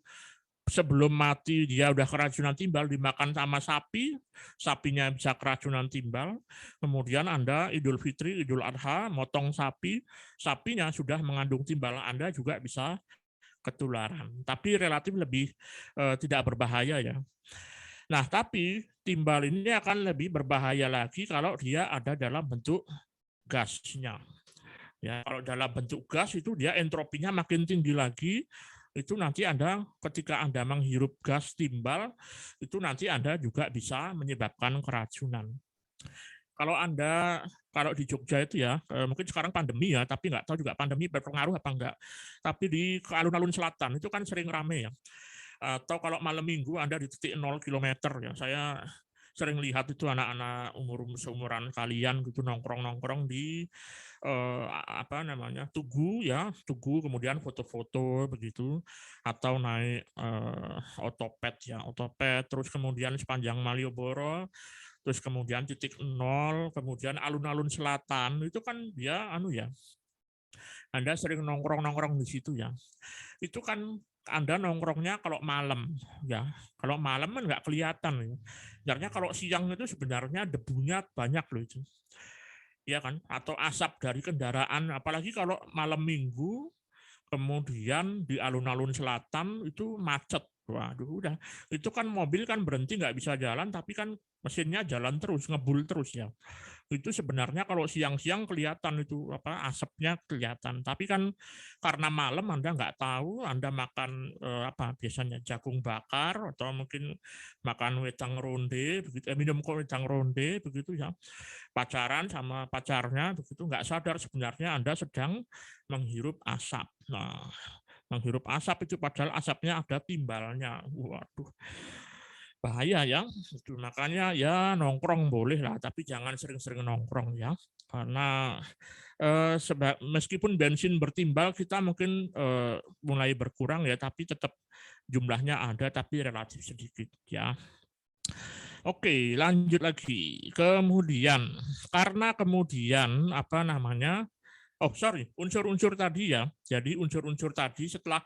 sebelum mati dia udah keracunan timbal, dimakan sama sapi, sapinya bisa keracunan timbal, kemudian Anda Idul Fitri, Idul Adha, motong sapi, sapinya sudah mengandung timbal, Anda juga bisa ketularan, tapi relatif lebih tidak berbahaya ya. Nah, tapi timbal ini akan lebih berbahaya lagi kalau dia ada dalam bentuk gasnya. Ya, kalau dalam bentuk gas itu dia entropinya makin tinggi lagi. Itu nanti ketika Anda menghirup gas timbal, itu nanti Anda juga bisa menyebabkan keracunan. Kalau di Jogja itu ya, mungkin sekarang pandemi ya, tapi nggak tahu juga pandemi berpengaruh apa enggak. Tapi di alun-alun selatan itu kan sering rame ya. Atau kalau malam minggu Anda di titik 0 km ya, saya sering lihat itu anak-anak seumuran kalian gitu nongkrong-nongkrong di Tugu ya, Tugu, kemudian foto-foto begitu, atau naik otopet terus kemudian sepanjang Malioboro, terus kemudian titik 0, kemudian alun-alun selatan itu kan dia Anda sering nongkrong-nongkrong di situ ya. Itu kan Anda nongkrongnya kalau malam ya. Kalau malam kan nggak kelihatan. Sebenarnya kalau siang itu sebenarnya debunya banyak loh itu. ya kan, atau asap dari kendaraan, apalagi kalau malam minggu, kemudian di alun-alun selatan itu macet. Waduh, udah itu kan mobil kan berhenti nggak bisa jalan, tapi kan mesinnya jalan terus, ngebul terus ya. Itu sebenarnya kalau siang-siang kelihatan itu apa asapnya kelihatan, tapi kan karena malam Anda nggak tahu, Anda makan apa biasanya jagung bakar atau mungkin makan wedang ronde begitu, minum wedang ronde begitu ya, pacaran sama pacarnya begitu, nggak sadar sebenarnya Anda sedang menghirup asap. Nah, menghirup asap itu padahal asapnya ada timbalnya. Waduh, bahaya ya. Itu makanya ya nongkrong boleh lah, tapi jangan sering-sering nongkrong ya. Karena meskipun bensin bertimbal kita mungkin mulai berkurang ya, tapi tetap jumlahnya ada tapi relatif sedikit ya. Oke, lanjut lagi. Kemudian karena kemudian apa namanya? Oh, sorry, unsur-unsur tadi ya. Jadi unsur-unsur tadi setelah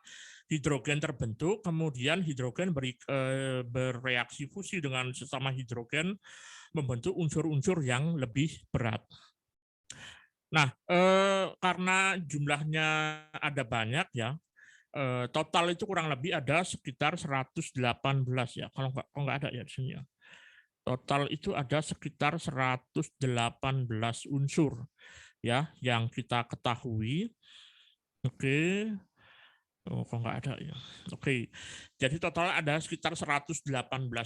hidrogen terbentuk, kemudian hidrogen bereaksi fusi dengan sesama hidrogen membentuk unsur-unsur yang lebih berat. Nah, karena jumlahnya ada banyak ya, total itu kurang lebih ada sekitar 118 ya. Kalau nggak ada ya di sini ya. Total itu ada sekitar 118 unsur ya yang kita ketahui. Oke. Oh, kok nggak ada ya. Oke. Jadi total ada sekitar 118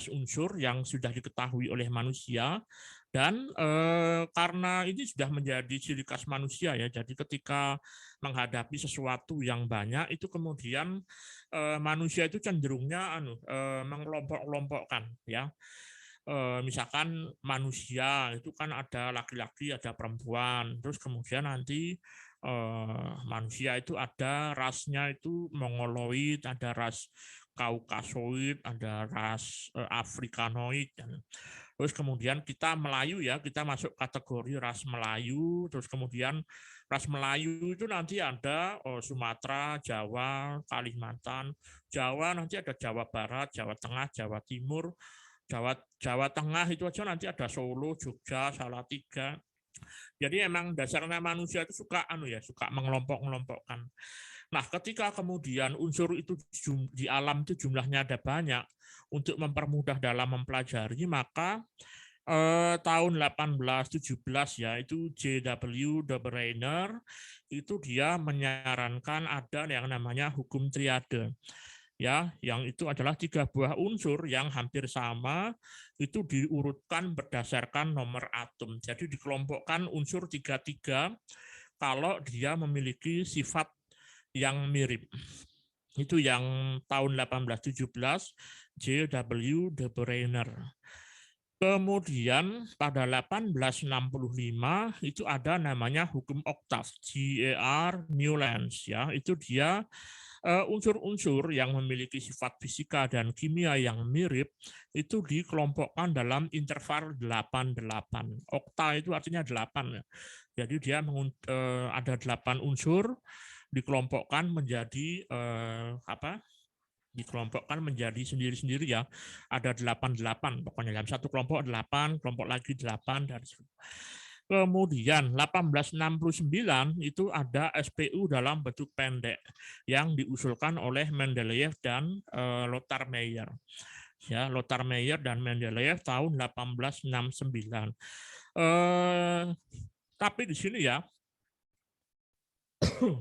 unsur yang sudah diketahui oleh manusia dan karena ini sudah menjadi ciri khas manusia ya. Jadi ketika menghadapi sesuatu yang banyak itu kemudian manusia itu cenderungnya mengelompok-kelompokkan ya. Misalkan manusia itu kan ada laki-laki, ada perempuan, terus kemudian nanti manusia itu ada rasnya itu mongoloid, ada ras kaukasoid, ada ras afrikanoid, dan terus kemudian kita Melayu ya, kita masuk kategori ras Melayu, terus kemudian ras Melayu itu nanti ada Sumatera, Jawa, Kalimantan, Jawa nanti ada Jawa Barat, Jawa Tengah, Jawa Timur, Jawa Tengah itu aja nanti ada Solo, Jogja, Salatiga. Jadi emang dasarnya manusia itu suka suka mengelompok-kelompokkan. Nah, ketika kemudian unsur itu di alam itu jumlahnya ada banyak, untuk mempermudah dalam mempelajari, maka tahun 1817 ya, itu J.W. de Bruiner itu dia menyarankan ada yang namanya hukum triade. Ya, yang itu adalah 3 buah unsur yang hampir sama itu diurutkan berdasarkan nomor atom. Jadi dikelompokkan unsur 33 kalau dia memiliki sifat yang mirip. Itu yang tahun 1817 J.W. de Bruiner. Kemudian pada 1865 itu ada namanya hukum oktav, J.R. Newlands ya. Itu dia unsur-unsur yang memiliki sifat fisika dan kimia yang mirip itu dikelompokkan dalam interval 88. Okta itu artinya 8 ya. Jadi dia ada 8 unsur dikelompokkan menjadi dikelompokkan menjadi sendiri-sendiri ya. Ada 88 pokoknya dalam satu kelompok 8, kelompok lagi 8 dan kemudian 1869 itu ada SPU dalam bentuk pendek yang diusulkan oleh Mendeleev dan Lothar Meyer. Ya, Lothar Meyer dan Mendeleev tahun 1869. Tapi di sini ya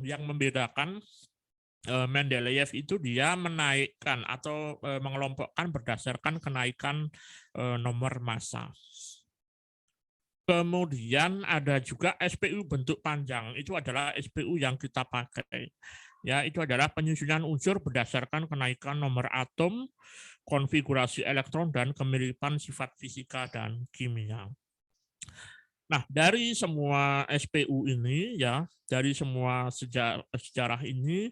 yang membedakan Mendeleev itu dia menaikkan atau mengelompokkan berdasarkan kenaikan nomor massa. Kemudian ada juga SPU bentuk panjang, itu adalah SPU yang kita pakai. Ya, itu adalah penyusunan unsur berdasarkan kenaikan nomor atom, konfigurasi elektron dan kemiripan sifat fisika dan kimia. Nah, dari semua SPU ini ya, dari semua sejarah ini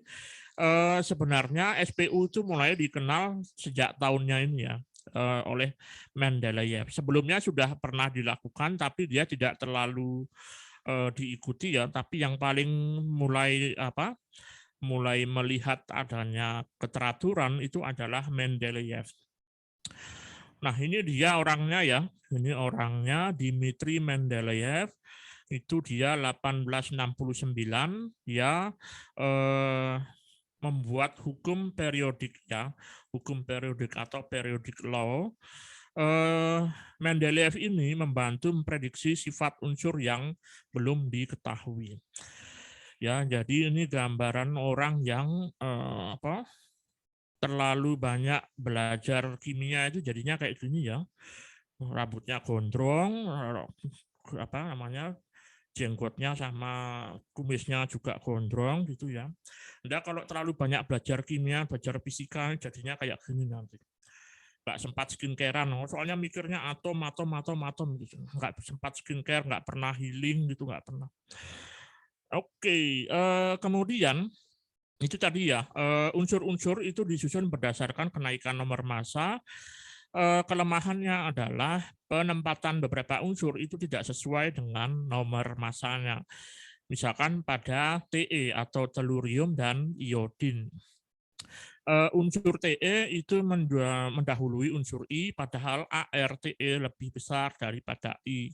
sebenarnya SPU itu mulai dikenal sejak tahunnya ini ya, oleh Mendeleev. Sebelumnya sudah pernah dilakukan, tapi dia tidak terlalu diikuti ya. Tapi yang paling mulai melihat adanya keteraturan itu adalah Mendeleev. Nah, ini dia orangnya ya. Ini orangnya Dmitri Mendeleev. itu dia 1869 ya, membuat hukum periodik ya, hukum periodik atau periodic law. Mendeleev ini membantu memprediksi sifat unsur yang belum diketahui. Ya, jadi ini gambaran orang yang terlalu banyak belajar kimia itu jadinya kayak gini ya. Rambutnya gondrong, jenggotnya sama kumisnya juga gondrong gitu ya. Nah, kalau terlalu banyak belajar kimia, belajar fisika, jadinya kayak gini nanti. Nggak sempat skincarean, soalnya mikirnya atom gitu. Nggak sempat skincare, nggak pernah healing gitu, nggak pernah. Oke, kemudian itu tadi ya, unsur-unsur itu disusun berdasarkan kenaikan nomor massa. Kelemahannya adalah penempatan beberapa unsur itu tidak sesuai dengan nomor massanya. Misalkan pada Te atau tellurium dan iodin. Unsur Te itu mendahului unsur I, padahal ArTe lebih besar daripada I.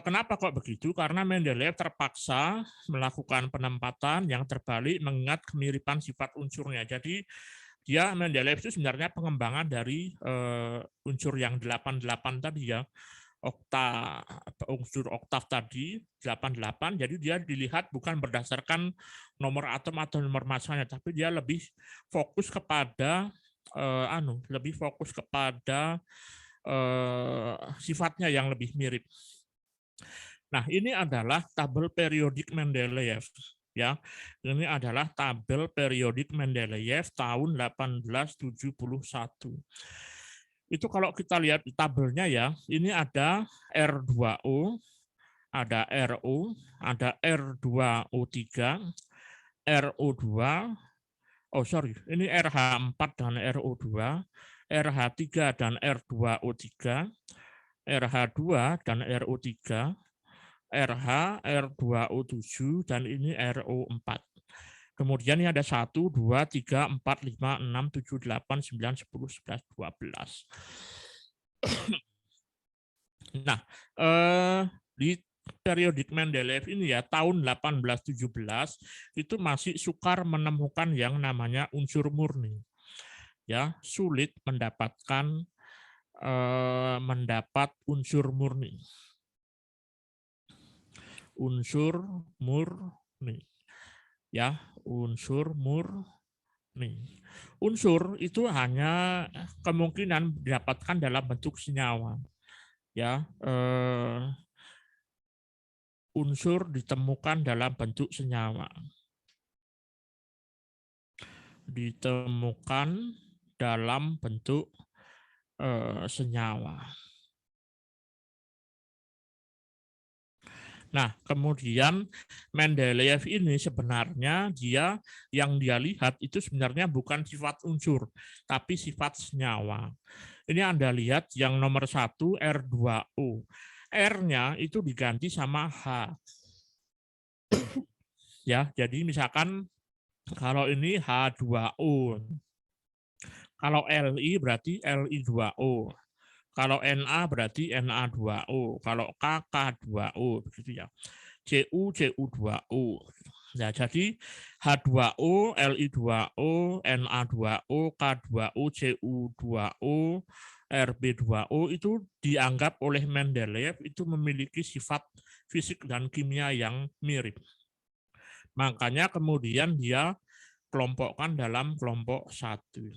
Kenapa kok begitu? Karena Mendeleev terpaksa melakukan penempatan yang terbalik mengingat kemiripan sifat unsurnya. Jadi dia Mendeleev itu sebenarnya pengembangan dari unsur yang 88 tadi ya, unsur oktav tadi 88. Jadi dia dilihat bukan berdasarkan nomor atom atau nomor massanya, tapi dia lebih fokus kepada sifatnya yang lebih mirip. Nah, ini adalah tabel periodik Mendeleev. Ya, ini adalah tabel periodik Mendeleev tahun 1871. Itu kalau kita lihat di tabelnya ya, ini ada R2O, ada RO, ada R2O3, RO2, ini RH4 dan RO2, RH3 dan R2O3, RH2 dan RO3, RH, R2O7, dan ini RO4. Kemudian ini ada 1, 2, 3, 4, 5, 6, 7, 8, 9, 10, 11, 12. Nah, di periodik Mendeleev ini ya, tahun 1817, itu masih sukar menemukan yang namanya unsur murni. Ya, sulit mendapat unsur murni. Unsur murni. Ya, unsur murni. Unsur itu hanya kemungkinan didapatkan dalam bentuk senyawa. Ya, unsur ditemukan dalam bentuk senyawa. Ditemukan dalam bentuk senyawa. Nah, kemudian Mendeleev ini sebenarnya yang dia lihat itu sebenarnya bukan sifat unsur, tapi sifat senyawa. Ini Anda lihat yang nomor 1 R2O. R-nya itu diganti sama H. Ya, jadi misalkan kalau ini H2O. Kalau Li berarti Li2O. Kalau Na berarti Na2O, kalau K, K2O, begitu ya. Cu, Cu2O. Nah, jadi H2O, Li2O, Na2O, K2O, Cu2O, Rb2O itu dianggap oleh Mendeleev itu memiliki sifat fisik dan kimia yang mirip. Makanya kemudian dia kelompokkan dalam kelompok 1.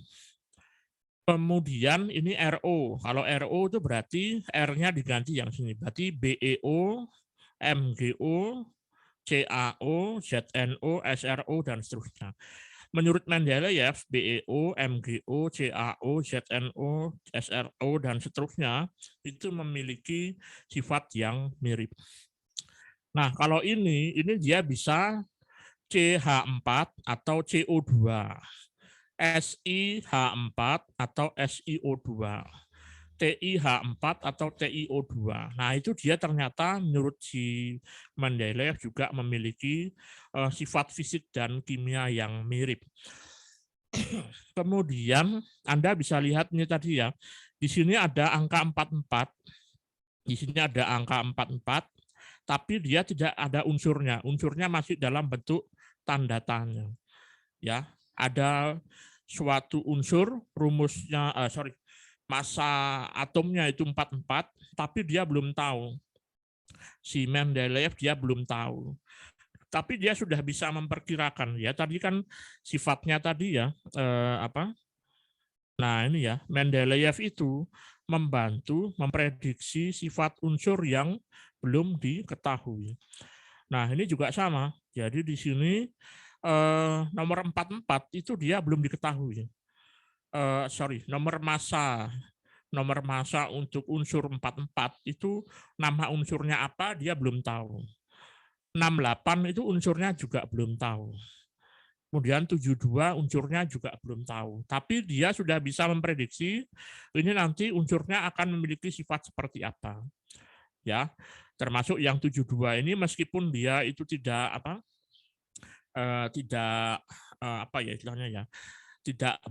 Kemudian ini RO. Kalau RO itu berarti R-nya diganti yang sini. Berarti BeO, MgO, CaO, ZnO, SrO, dan seterusnya. Menurut Mendeleev, BeO, MgO, CaO, ZnO, SrO, dan seterusnya itu memiliki sifat yang mirip. Nah, kalau ini dia bisa CH4 atau CO2. SiH4 atau SiO2, TiH4 atau TiO2. Nah, itu dia ternyata menurut si Mendeleev juga memiliki sifat fisik dan kimia yang mirip. Kemudian Anda bisa lihat ini tadi ya, di sini ada angka 44, di sini ada angka 44, tapi dia tidak ada unsurnya. Unsurnya masih dalam bentuk tanda tanya. Ya, ada suatu unsur rumusnya, massa atomnya itu 44, tapi dia belum tahu. Si Mendeleev dia belum tahu. Tapi dia sudah bisa memperkirakan ya. Tadi kan sifatnya tadi ya Nah, ini ya, Mendeleev itu membantu memprediksi sifat unsur yang belum diketahui. Nah, ini juga sama. Jadi di sini nomor 44 itu dia belum diketahui. Nomor massa untuk unsur 44 itu nama unsurnya apa dia belum tahu. 68 itu unsurnya juga belum tahu. Kemudian 72 unsurnya juga belum tahu. Tapi dia sudah bisa memprediksi ini nanti unsurnya akan memiliki sifat seperti apa. Ya, termasuk yang 72 ini meskipun dia itu tidak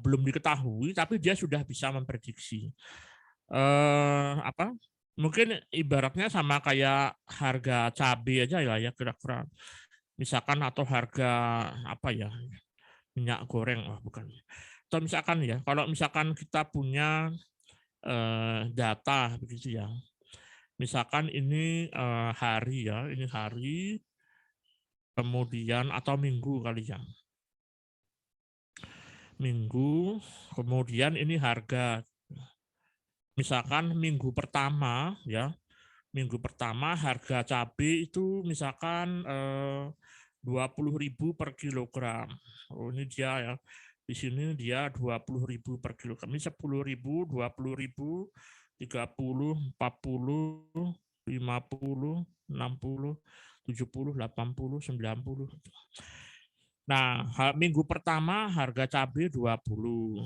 belum diketahui, tapi dia sudah bisa memprediksi. Mungkin ibaratnya sama kayak harga cabai aja ya kira-kira. Misalkan atau harga minyak goreng, bukan. Atau misalkan ya, kalau misalkan kita punya data begitu ya. Misalkan ini hari ya, ini hari, kemudian atau minggu kali ya. Minggu, kemudian ini harga. Misalkan minggu pertama ya, minggu pertama harga cabai itu misalkan 20.000 per kilogram. Oh, ini dia ya. Di sini dia 20.000 per kilogram. Ini 10.000, 20.000, 30, 40, 50, 60, 70, 80, 90. Nah, minggu pertama harga cabai 20.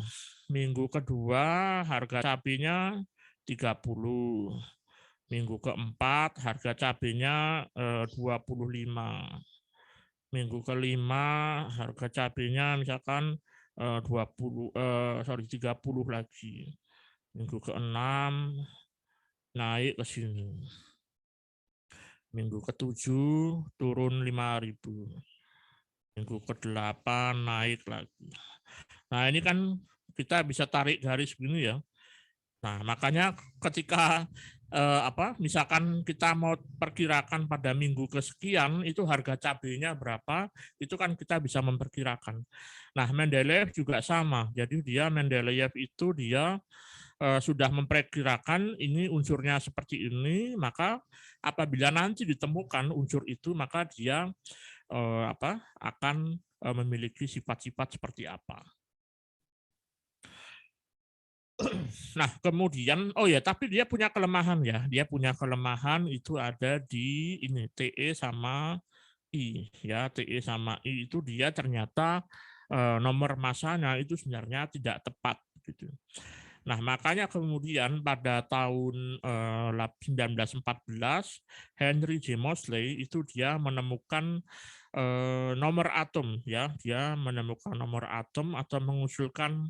Minggu kedua harga cabainya 30. Minggu keempat harga cabainya 25. Minggu kelima harga cabainya misalkan 30 lagi. Minggu keenam naik ke sini. Minggu ketujuh turun 5.000. Minggu ke-8 naik lagi. Nah, ini kan kita bisa tarik garis begini ya. Nah, makanya ketika misalkan kita mau perkirakan pada minggu kesekian itu harga cabainya berapa, itu kan kita bisa memperkirakan. Nah, Mendeleev juga sama. Jadi Mendeleev itu dia sudah memperkirakan ini unsurnya seperti ini, maka apabila nanti ditemukan unsur itu, maka dia akan memiliki sifat-sifat seperti apa. Nah, kemudian tapi dia punya kelemahan ya. Dia punya kelemahan itu ada di ini TE sama I ya. TE sama I itu dia ternyata nomor massanya itu sebenarnya tidak tepat gitu. Nah, makanya kemudian pada tahun 1914 Henry J. Moseley itu dia menemukan nomor atom ya. Dia menemukan nomor atom atau mengusulkan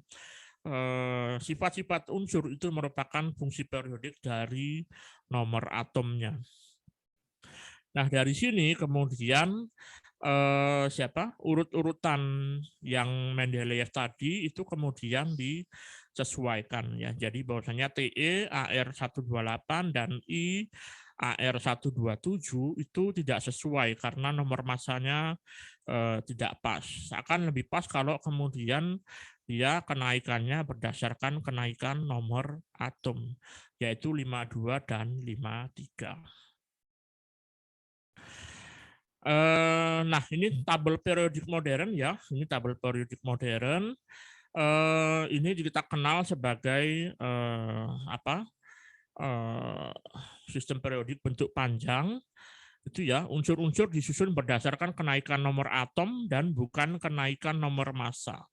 sifat-sifat unsur itu merupakan fungsi periodik dari nomor atomnya. Nah, dari sini kemudian urut-urutan yang Mendeleev tadi itu kemudian disesuaikan ya. Jadi bahwasanya TE AR128 dan I AR127 itu tidak sesuai karena nomor massanya tidak pas. Akan lebih pas kalau kemudian dia kenaikannya berdasarkan kenaikan nomor atom, yaitu 52 dan 53. Nah, ini tabel periodik modern ya. Ini tabel periodik modern. Ini kita kenal sebagai sistem periodik bentuk panjang. Itu ya, unsur-unsur disusun berdasarkan kenaikan nomor atom dan bukan kenaikan nomor massa.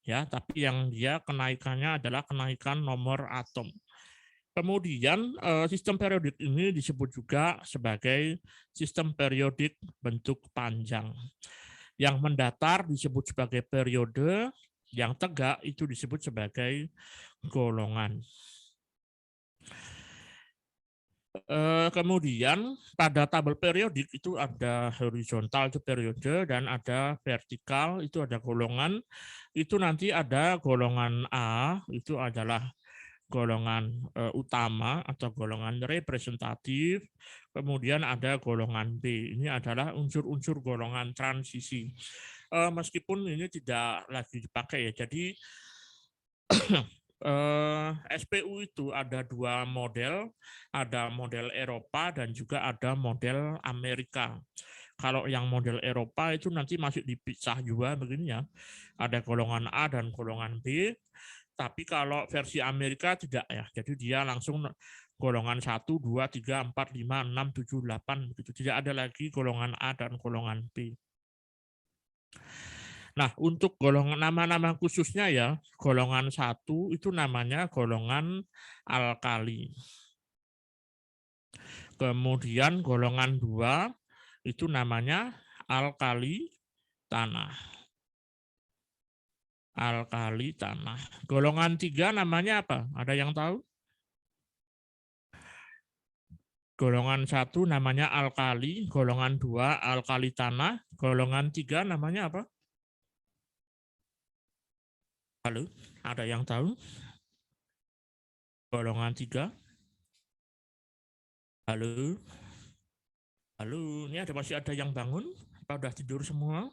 Ya, tapi yang dia kenaikannya adalah kenaikan nomor atom. Kemudian sistem periodik ini disebut juga sebagai sistem periodik bentuk panjang. Yang mendatar disebut sebagai periode, yang tegak itu disebut sebagai golongan. Kemudian pada tabel periodik itu ada horizontal itu periode dan ada vertikal itu ada golongan. Itu nanti ada golongan A itu adalah golongan utama atau golongan representatif. Kemudian ada golongan B. Ini adalah unsur-unsur golongan transisi. Meskipun ini tidak lagi dipakai ya. Jadi SPU itu ada dua model, ada model Eropa dan juga ada model Amerika. Kalau yang model Eropa itu nanti masih dipisah juga begini ya, ada golongan A dan golongan B. Tapi kalau versi Amerika tidak ya, jadi dia langsung golongan 1, 2, 3, 4, 5, 6, 7, 8 begitu. Tidak ada lagi golongan A dan golongan B. Nah, untuk golongan nama-nama khususnya ya, golongan 1 itu namanya golongan alkali. Kemudian golongan 2 itu namanya alkali tanah. Alkali tanah. Golongan 3 namanya apa? Ada yang tahu? Golongan 1 namanya alkali, golongan 2 alkali tanah, golongan 3 namanya apa? Halo, ada yang tahu? Golongan 3? Halo? Halo, ini masih ada yang bangun? Apa udah tidur semua?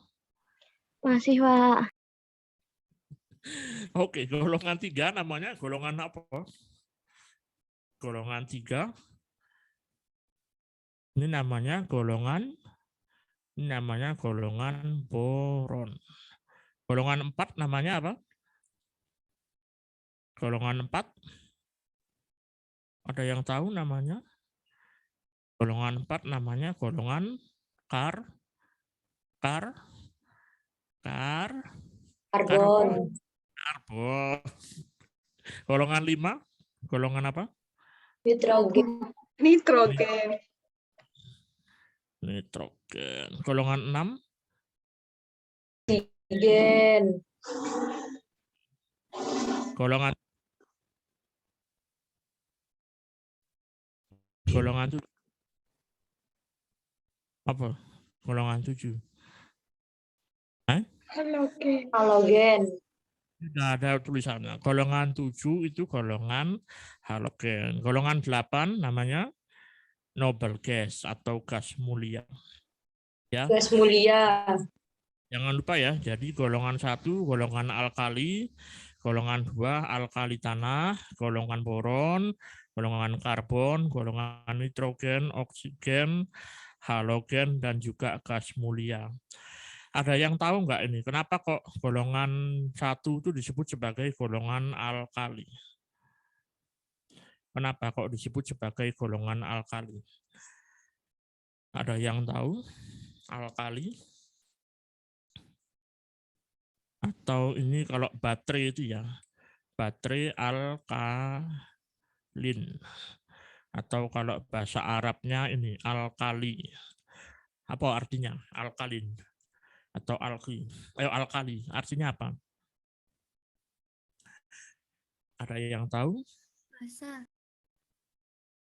Masih, Pak. Oke, golongan 3 namanya golongan apa? Golongan 3. Ini namanya golongan boron. Golongan 4 namanya apa? Golongan 4? Ada yang tahu namanya? Golongan 4 namanya golongan karbon. Golongan 5? Golongan apa? Nitrogen. Nitrogen. Golongan 6? Oksigen. Golongan 7. Apa? Golongan 7. Halogen. Tidak ada tulisannya. Golongan 7 itu golongan halogen. Golongan 8 namanya noble gas atau gas mulia. Ya. Gas mulia. Jangan lupa ya. Jadi golongan 1 golongan alkali, golongan 2 alkali tanah, golongan boron, golongan karbon, golongan nitrogen, oksigen, halogen, dan juga gas mulia. Ada yang tahu nggak ini? Kenapa kok golongan 1 itu disebut sebagai golongan alkali? Kenapa kok disebut sebagai golongan alkali? Ada yang tahu? Alkali? Atau ini kalau baterai itu ya, baterai alkalin. Atau kalau bahasa Arabnya ini alkali. Apa artinya? Alkalin atau alki. Alkali artinya apa? Ada yang tahu? Basa.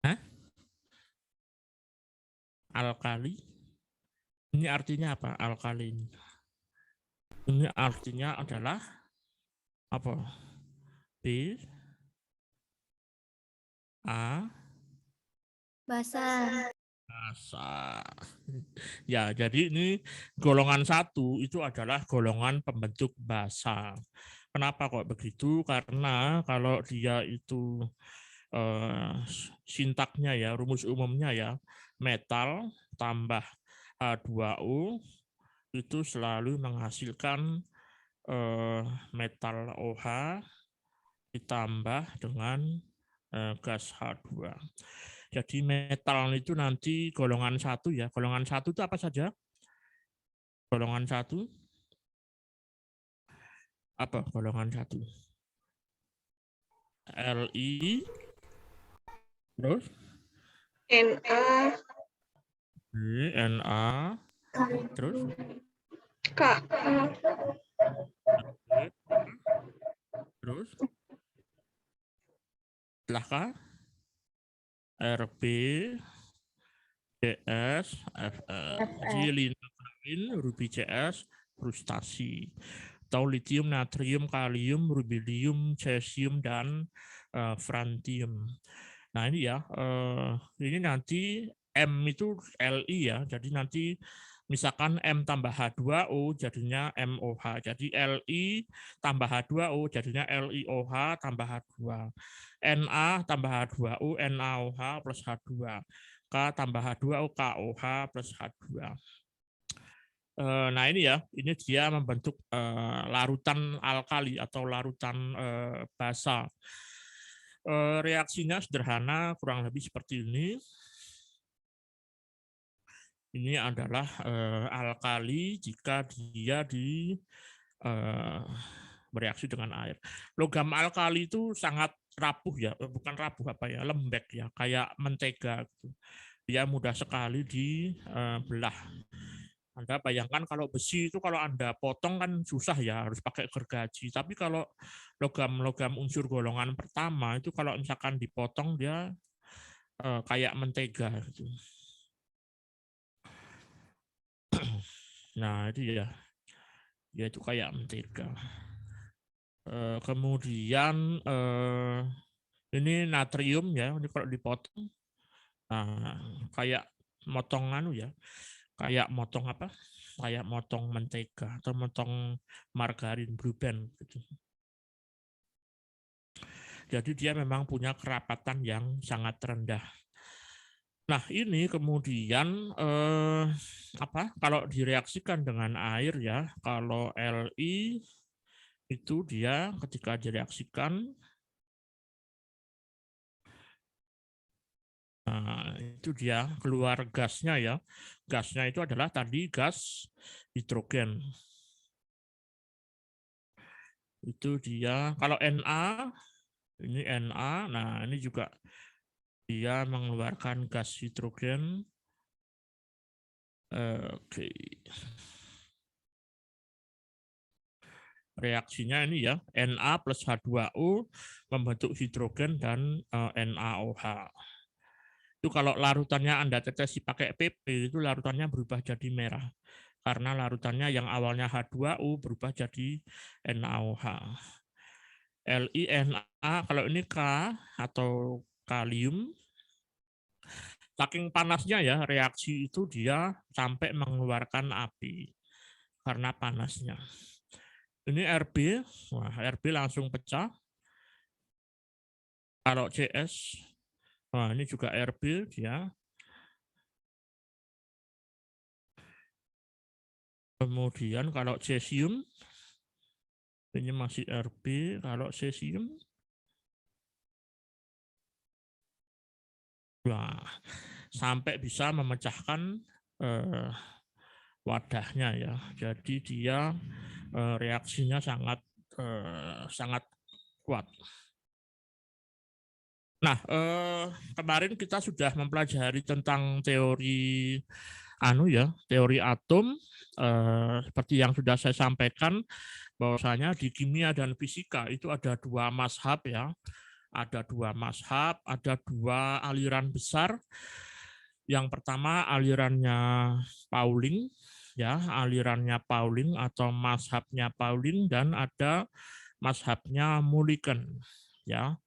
Hah? Alkali. Ini artinya apa? Alkalin. Ini artinya adalah apa? B A Basa. basa. Ya, jadi ini golongan 1 itu adalah golongan pembentuk basa. Kenapa kok begitu? Karena kalau dia itu sintaknya ya, rumus umumnya ya, metal tambah H2O itu selalu menghasilkan metal OH ditambah dengan gas H2. Jadi metal itu nanti golongan 1 ya. Golongan 1 itu apa saja? Golongan 1 apa golongan 1? Li terus Na. Na terus Ka. terus setelah K Rb, CS, Fr. Jadi linoleum, ruby CS, frustasi. Atau lithium, natrium, kalium, rubidium, cesium, dan francium. Nah ini ya, ini nanti M itu Li ya, jadi nanti misalkan M tambah H2O jadinya MOH, jadi Li tambah H2O jadinya LiOH tambah H2, Na tambah H2O NaOH plus H2, K tambah H2O KOH plus H2. Nah ini ya, ini dia membentuk larutan alkali atau larutan basa. Reaksinya sederhana, kurang lebih seperti ini. Ini adalah alkali jika dia bereaksi dengan air. Logam alkali itu sangat rapuh ya, bukan rapuh apa ya, lembek ya, kayak mentega gitu. Dia mudah sekali dibelah. Anda bayangkan kalau besi itu kalau Anda potong kan susah ya, harus pakai gergaji. Tapi kalau logam unsur golongan pertama itu kalau misalkan dipotong dia kayak mentega gitu. Nah itu ya, dia itu kayak mentega. Kemudian ini natrium ya, ini kalau dipotong, nah, kayak motong ya, kayak motong apa? Kayak motong mentega atau motong margarin Blue Band gitu. Jadi dia memang punya kerapatan yang sangat rendah. Nah ini kemudian kalau direaksikan dengan air ya, kalau Li itu dia ketika direaksikan, nah itu dia keluar gasnya ya, gasnya itu adalah tadi gas hidrogen. Itu dia kalau Na, ini Na, nah ini juga dia mengeluarkan gas hidrogen. Oke. Reaksinya ini ya, Na plus H2O membentuk hidrogen dan NaOH. Itu kalau larutannya Anda tetesi pakai PP, itu larutannya berubah jadi merah. Karena larutannya yang awalnya H2O berubah jadi NaOH. LiNa, kalau ini K atau kalium, saking panasnya ya, reaksi itu dia sampai mengeluarkan api karena panasnya. Ini Rb, wah Rb langsung pecah. Kalau CS, wah ini juga Rb dia. Kemudian kalau cesium, ini masih Rb, kalau cesium, wah sampai bisa memecahkan wadahnya ya. Jadi dia reaksinya sangat kuat. Nah, kemarin kita sudah mempelajari tentang teori teori atom, seperti yang sudah saya sampaikan bahwasanya di kimia dan fisika itu ada dua mazhab ya. Ada dua mazhab, ada dua aliran besar. Yang pertama alirannya Pauling ya, alirannya Pauling atau mazhabnya Pauling, dan ada mazhabnya Mulliken ya.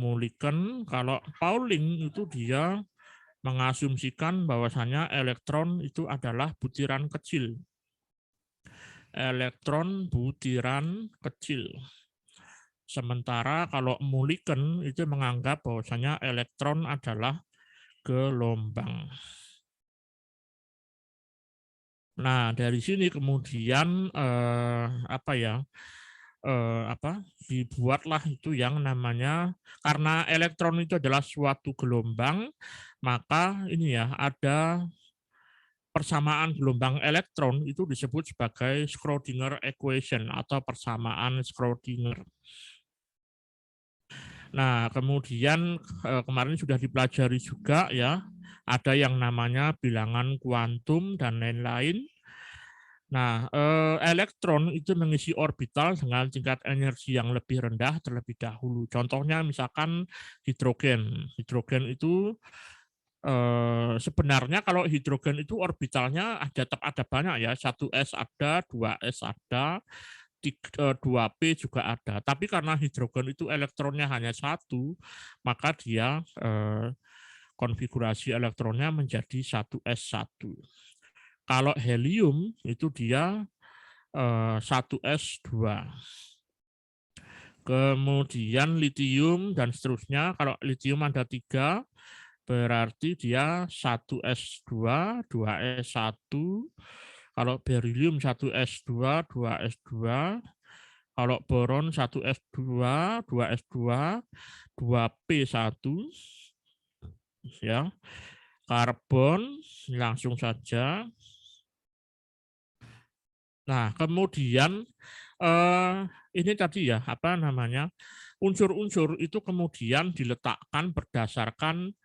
Mulliken, kalau Pauling itu dia mengasumsikan bahwasanya elektron itu adalah butiran kecil. Elektron butiran kecil. Sementara kalau Mulliken itu menganggap bahwasanya elektron adalah gelombang. Nah, dari sini kemudian dibuatlah itu yang namanya, karena elektron itu adalah suatu gelombang, maka ini ya ada persamaan gelombang elektron itu disebut sebagai Schrödinger equation atau persamaan Schrödinger. Nah, kemudian kemarin sudah dipelajari juga ya, ada yang namanya bilangan kuantum dan lain-lain. Nah, elektron itu mengisi orbital dengan tingkat energi yang lebih rendah terlebih dahulu. Contohnya misalkan hidrogen. Hidrogen itu sebenarnya kalau hidrogen itu orbitalnya tetap ada banyak ya. 1s ada, 2s ada, 2p juga ada. Tapi karena hidrogen itu elektronnya hanya satu, maka dia konfigurasi elektronnya menjadi 1s1. Kalau helium itu dia 1s2. Kemudian litium dan seterusnya. Kalau litium ada 3, berarti dia 1s2, 2s1. Kalau berilium 1s2, 2s2. Kalau boron 1s2, 2s2, 2p1. Ya. Karbon langsung saja. Nah, kemudian ini tadi ya, apa namanya, unsur-unsur itu kemudian diletakkan berdasarkan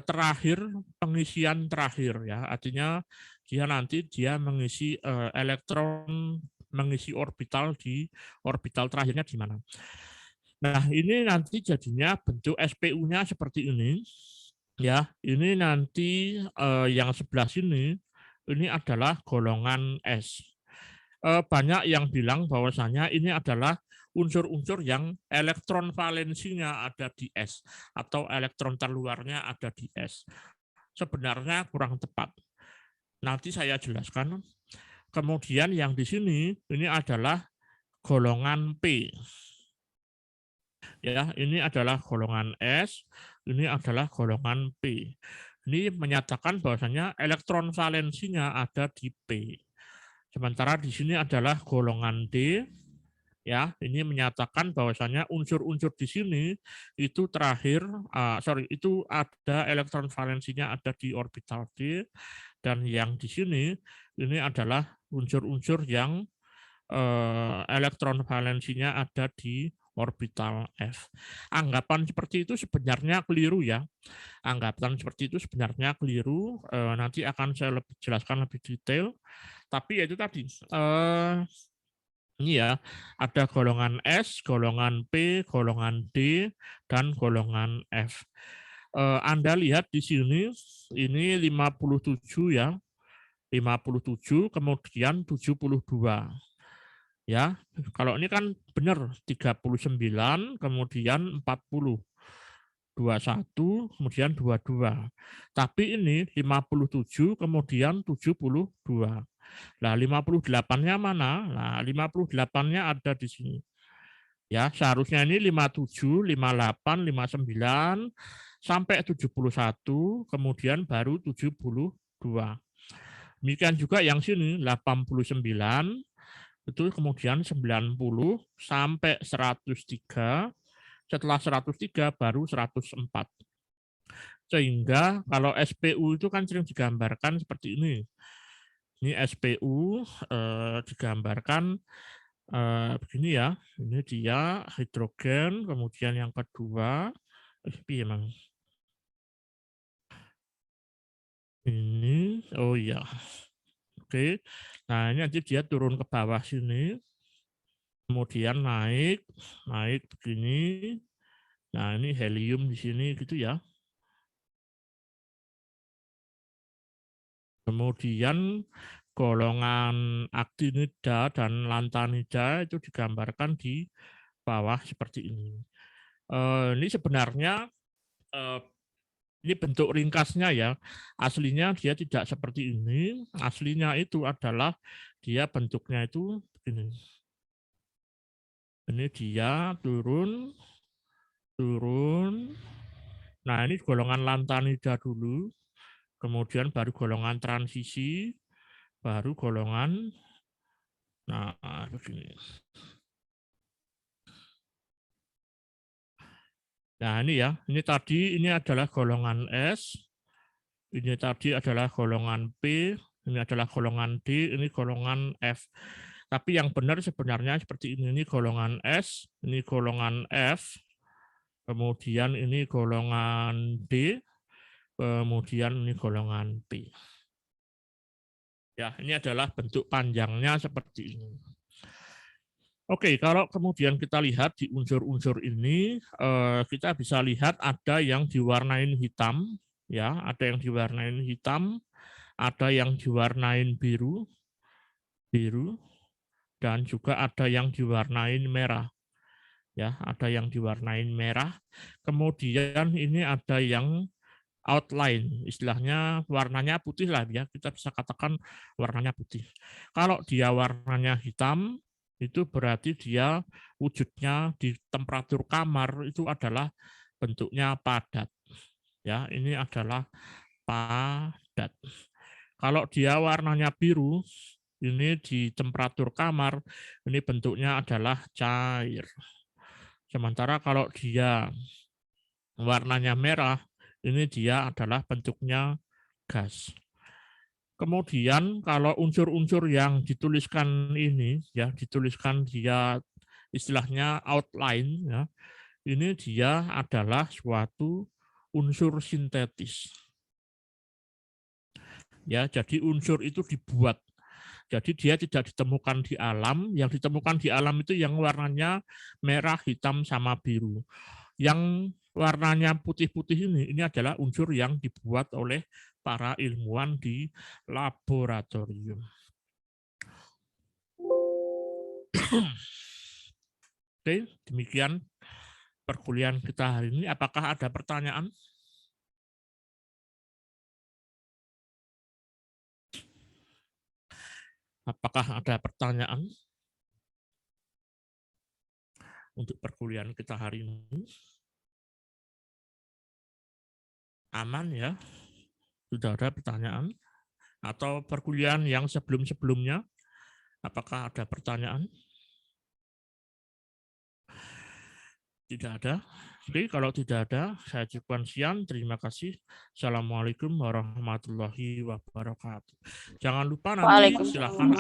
terakhir, pengisian terakhir ya. Artinya dia nanti mengisi elektron, mengisi orbital di orbital terakhirnya di mana. Nah, ini nanti jadinya bentuk SPU-nya seperti ini. Ya, ini nanti yang sebelah sini ini adalah golongan S. Banyak yang bilang bahwasanya ini adalah unsur-unsur yang elektron valensinya ada di S atau elektron terluarnya ada di S. Sebenarnya kurang tepat. Nanti saya jelaskan. Kemudian yang di sini ini adalah golongan P. Ya, ini adalah golongan S, ini adalah golongan P. Ini menyatakan bahwasanya elektron valensinya ada di P. Sementara di sini adalah golongan D, ya. Ini menyatakan bahwasanya unsur-unsur di sini itu terakhir, itu ada elektron valensinya ada di orbital D, dan yang di sini ini adalah unsur-unsur yang elektron valensinya ada di orbital F. Anggapan seperti itu sebenarnya keliru ya. Anggapan seperti itu sebenarnya keliru. Nanti akan saya jelaskan lebih detail. Tapi ya itu tadi. Ini ya, ada golongan S, golongan P, golongan D, dan golongan F. Anda lihat di sini, ini 57 ya. 57, kemudian 72. Ya, kalau ini kan benar 39, kemudian 40. 21, kemudian 22. Tapi ini 57, kemudian 72. Nah, 58-nya mana? Nah, 58-nya ada di sini. Ya, seharusnya ini 57, 58, 59 sampai 71, kemudian baru 72. Demikian juga yang sini 89 itu kemudian 90 sampai 103, setelah 103 baru 104. Sehingga kalau SPU itu kan sering digambarkan seperti ini. Ini SPU digambarkan begini ya. Ini dia hidrogen, kemudian yang kedua emang ini, oh ya. Oke. Nah, ini nanti dia turun ke bawah sini. Kemudian naik begini. Nah, ini helium di sini gitu ya. Kemudian golongan aktinida dan lantanida itu digambarkan di bawah seperti ini. Ini sebenarnya ini bentuk ringkasnya ya. Aslinya dia tidak seperti ini. Aslinya itu adalah dia bentuknya itu begini. Ini dia turun. Nah, ini golongan lantanida dulu. Kemudian baru golongan transisi, baru golongan, nah begini. Nah ini ya, ini tadi ini adalah golongan S, ini tadi adalah golongan P, ini adalah golongan D, ini golongan F. Tapi yang benar sebenarnya seperti ini golongan S, ini golongan F, kemudian ini golongan D, kemudian ini golongan P. Ya, ini adalah bentuk panjangnya seperti ini. Oke, kalau kemudian kita lihat di unsur-unsur ini, kita bisa lihat ada yang diwarnain hitam, ya, ada yang diwarnain hitam, ada yang diwarnain biru, dan juga ada yang diwarnain merah, ya, ada yang diwarnain merah. Kemudian ini ada yang outline, istilahnya warnanya putih lah ya, kita bisa katakan warnanya putih. Kalau dia warnanya hitam, itu berarti dia wujudnya di temperatur kamar itu adalah bentuknya padat. Ya, ini adalah padat. Kalau dia warnanya biru, ini di temperatur kamar, ini bentuknya adalah cair. Sementara kalau dia warnanya merah, ini dia adalah bentuknya gas. Kemudian kalau unsur-unsur yang dituliskan ini, ya dituliskan dia istilahnya outline, ya, ini dia adalah suatu unsur sintetis. Ya, jadi unsur itu dibuat. Jadi dia tidak ditemukan di alam. Yang ditemukan di alam itu yang warnanya merah, hitam, sama biru. Yang warnanya putih-putih ini adalah unsur yang dibuat oleh para ilmuwan di laboratorium. Oke, demikian perkuliahan kita hari ini. Apakah ada pertanyaan? Apakah ada pertanyaan untuk perkuliahan kita hari ini? Aman ya? Sudah ada pertanyaan? Atau perkuliahan yang sebelum-sebelumnya? Apakah ada pertanyaan? Tidak ada. Oke, kalau tidak ada, saya cukupkan sekian. Terima kasih. Assalamualaikum warahmatullahi wabarakatuh. Jangan lupa nanti silakan